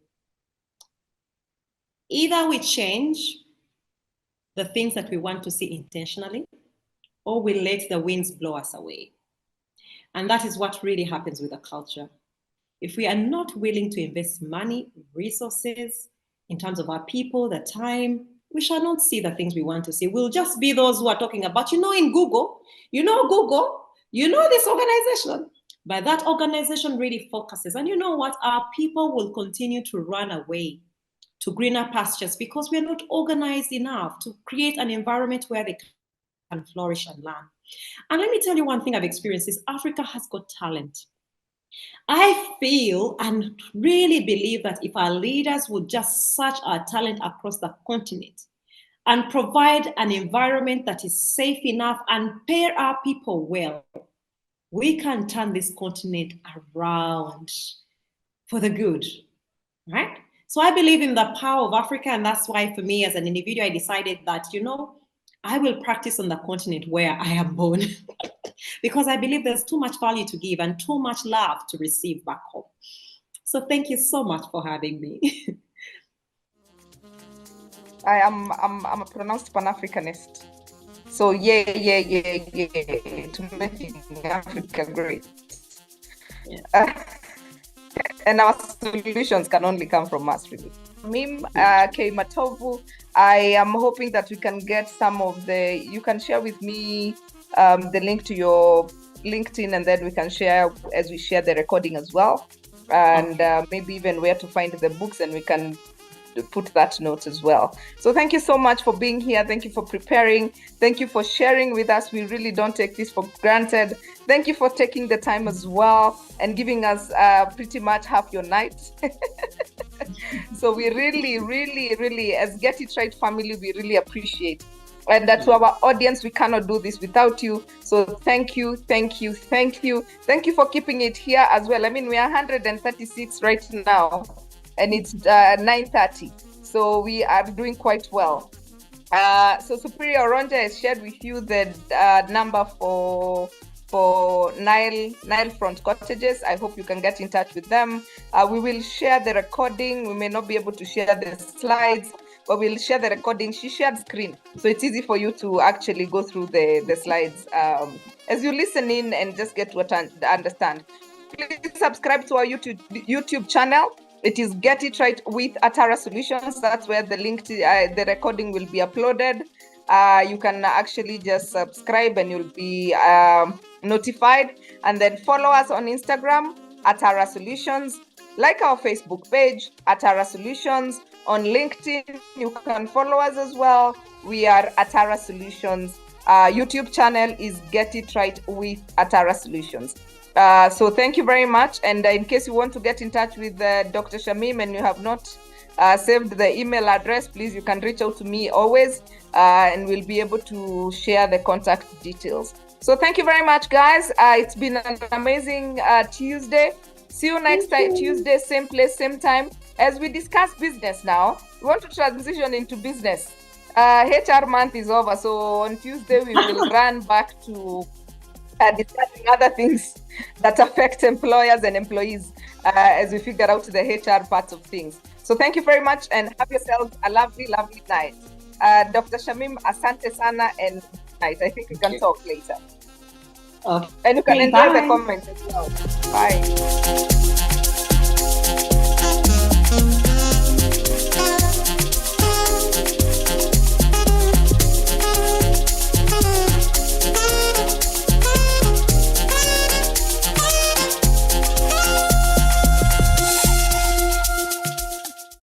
Either we change the things that we want to see intentionally, or we let the winds blow us away. And that is what really happens with a culture. If we are not willing to invest money, resources, in terms of our people, the time, we shall not see the things we want to see. We'll just be those who are talking about, in Google, this organization. But that organization really focuses. And you know what? Our people will continue to run away to greener pastures because we are not organized enough to create an environment where they can flourish and learn. And let me tell you one thing I've experienced is Africa has got talent. I feel and really believe that if our leaders would just search our talent across the continent and provide an environment that is safe enough and pair our people well, we can turn this continent around for the good, right? So I believe in the power of Africa, and that's why for me as an individual, I decided that, I will practice on the continent where I am born because I believe there's too much value to give and too much love to receive back home. So thank you so much for having me. I'm a pronounced Pan-Africanist. So yeah, to making Africa great. Yeah. And our solutions can only come from us, really. Mim, K. Matovu, I am hoping that we can get you can share with me the link to your LinkedIn, and then we can share as we share the recording as well. And maybe even where to find the books, and we can put that note as well. So thank you so much for being here. Thank you for preparing. Thank you for sharing with us. We really don't take this for granted. Thank you for taking the time as well and giving us pretty much half your night. So we really, as Get It Right family, we really appreciate. And to our audience, we cannot do this without you. So thank you. Thank you for keeping it here as well. I mean, we are 136 right now, and it's 9:30. So we are doing quite well. So Superior Oronja has shared with you the number for Nile Front Cottages. I hope you can get in touch with them. We will share the recording. We may not be able to share the slides, but we'll share the recording. She shared screen, so it's easy for you to actually go through the slides as you listen in and just get to understand. Please subscribe to our YouTube channel. It is Get It Right with Atara Solutions. That's where the link to the recording will be uploaded. you can actually just subscribe and you'll be notified. And then follow us on Instagram at Ara Solutions. Like our Facebook page at Ara Solutions. On LinkedIn, you can follow us as well. We are Atara Solutions. YouTube channel is Get It Right with Atara Solutions. So thank you very much. And in case you want to get in touch with Dr. Shamim and you have not saved the email address, please, you can reach out to me always, and we'll be able to share the contact details. So thank you very much, guys. It's been an amazing Tuesday. See you next time, Tuesday, same place, same time. As we discuss business now, we want to transition into business. HR month is over, so on Tuesday we will run back to discussing other things that affect employers and employees as we figure out the HR parts of things. So thank you very much and have yourselves a lovely, lovely night. Dr. Shamim, asante sana and night. I think we can talk later. Okay. And you can enjoy the comments as well. Bye.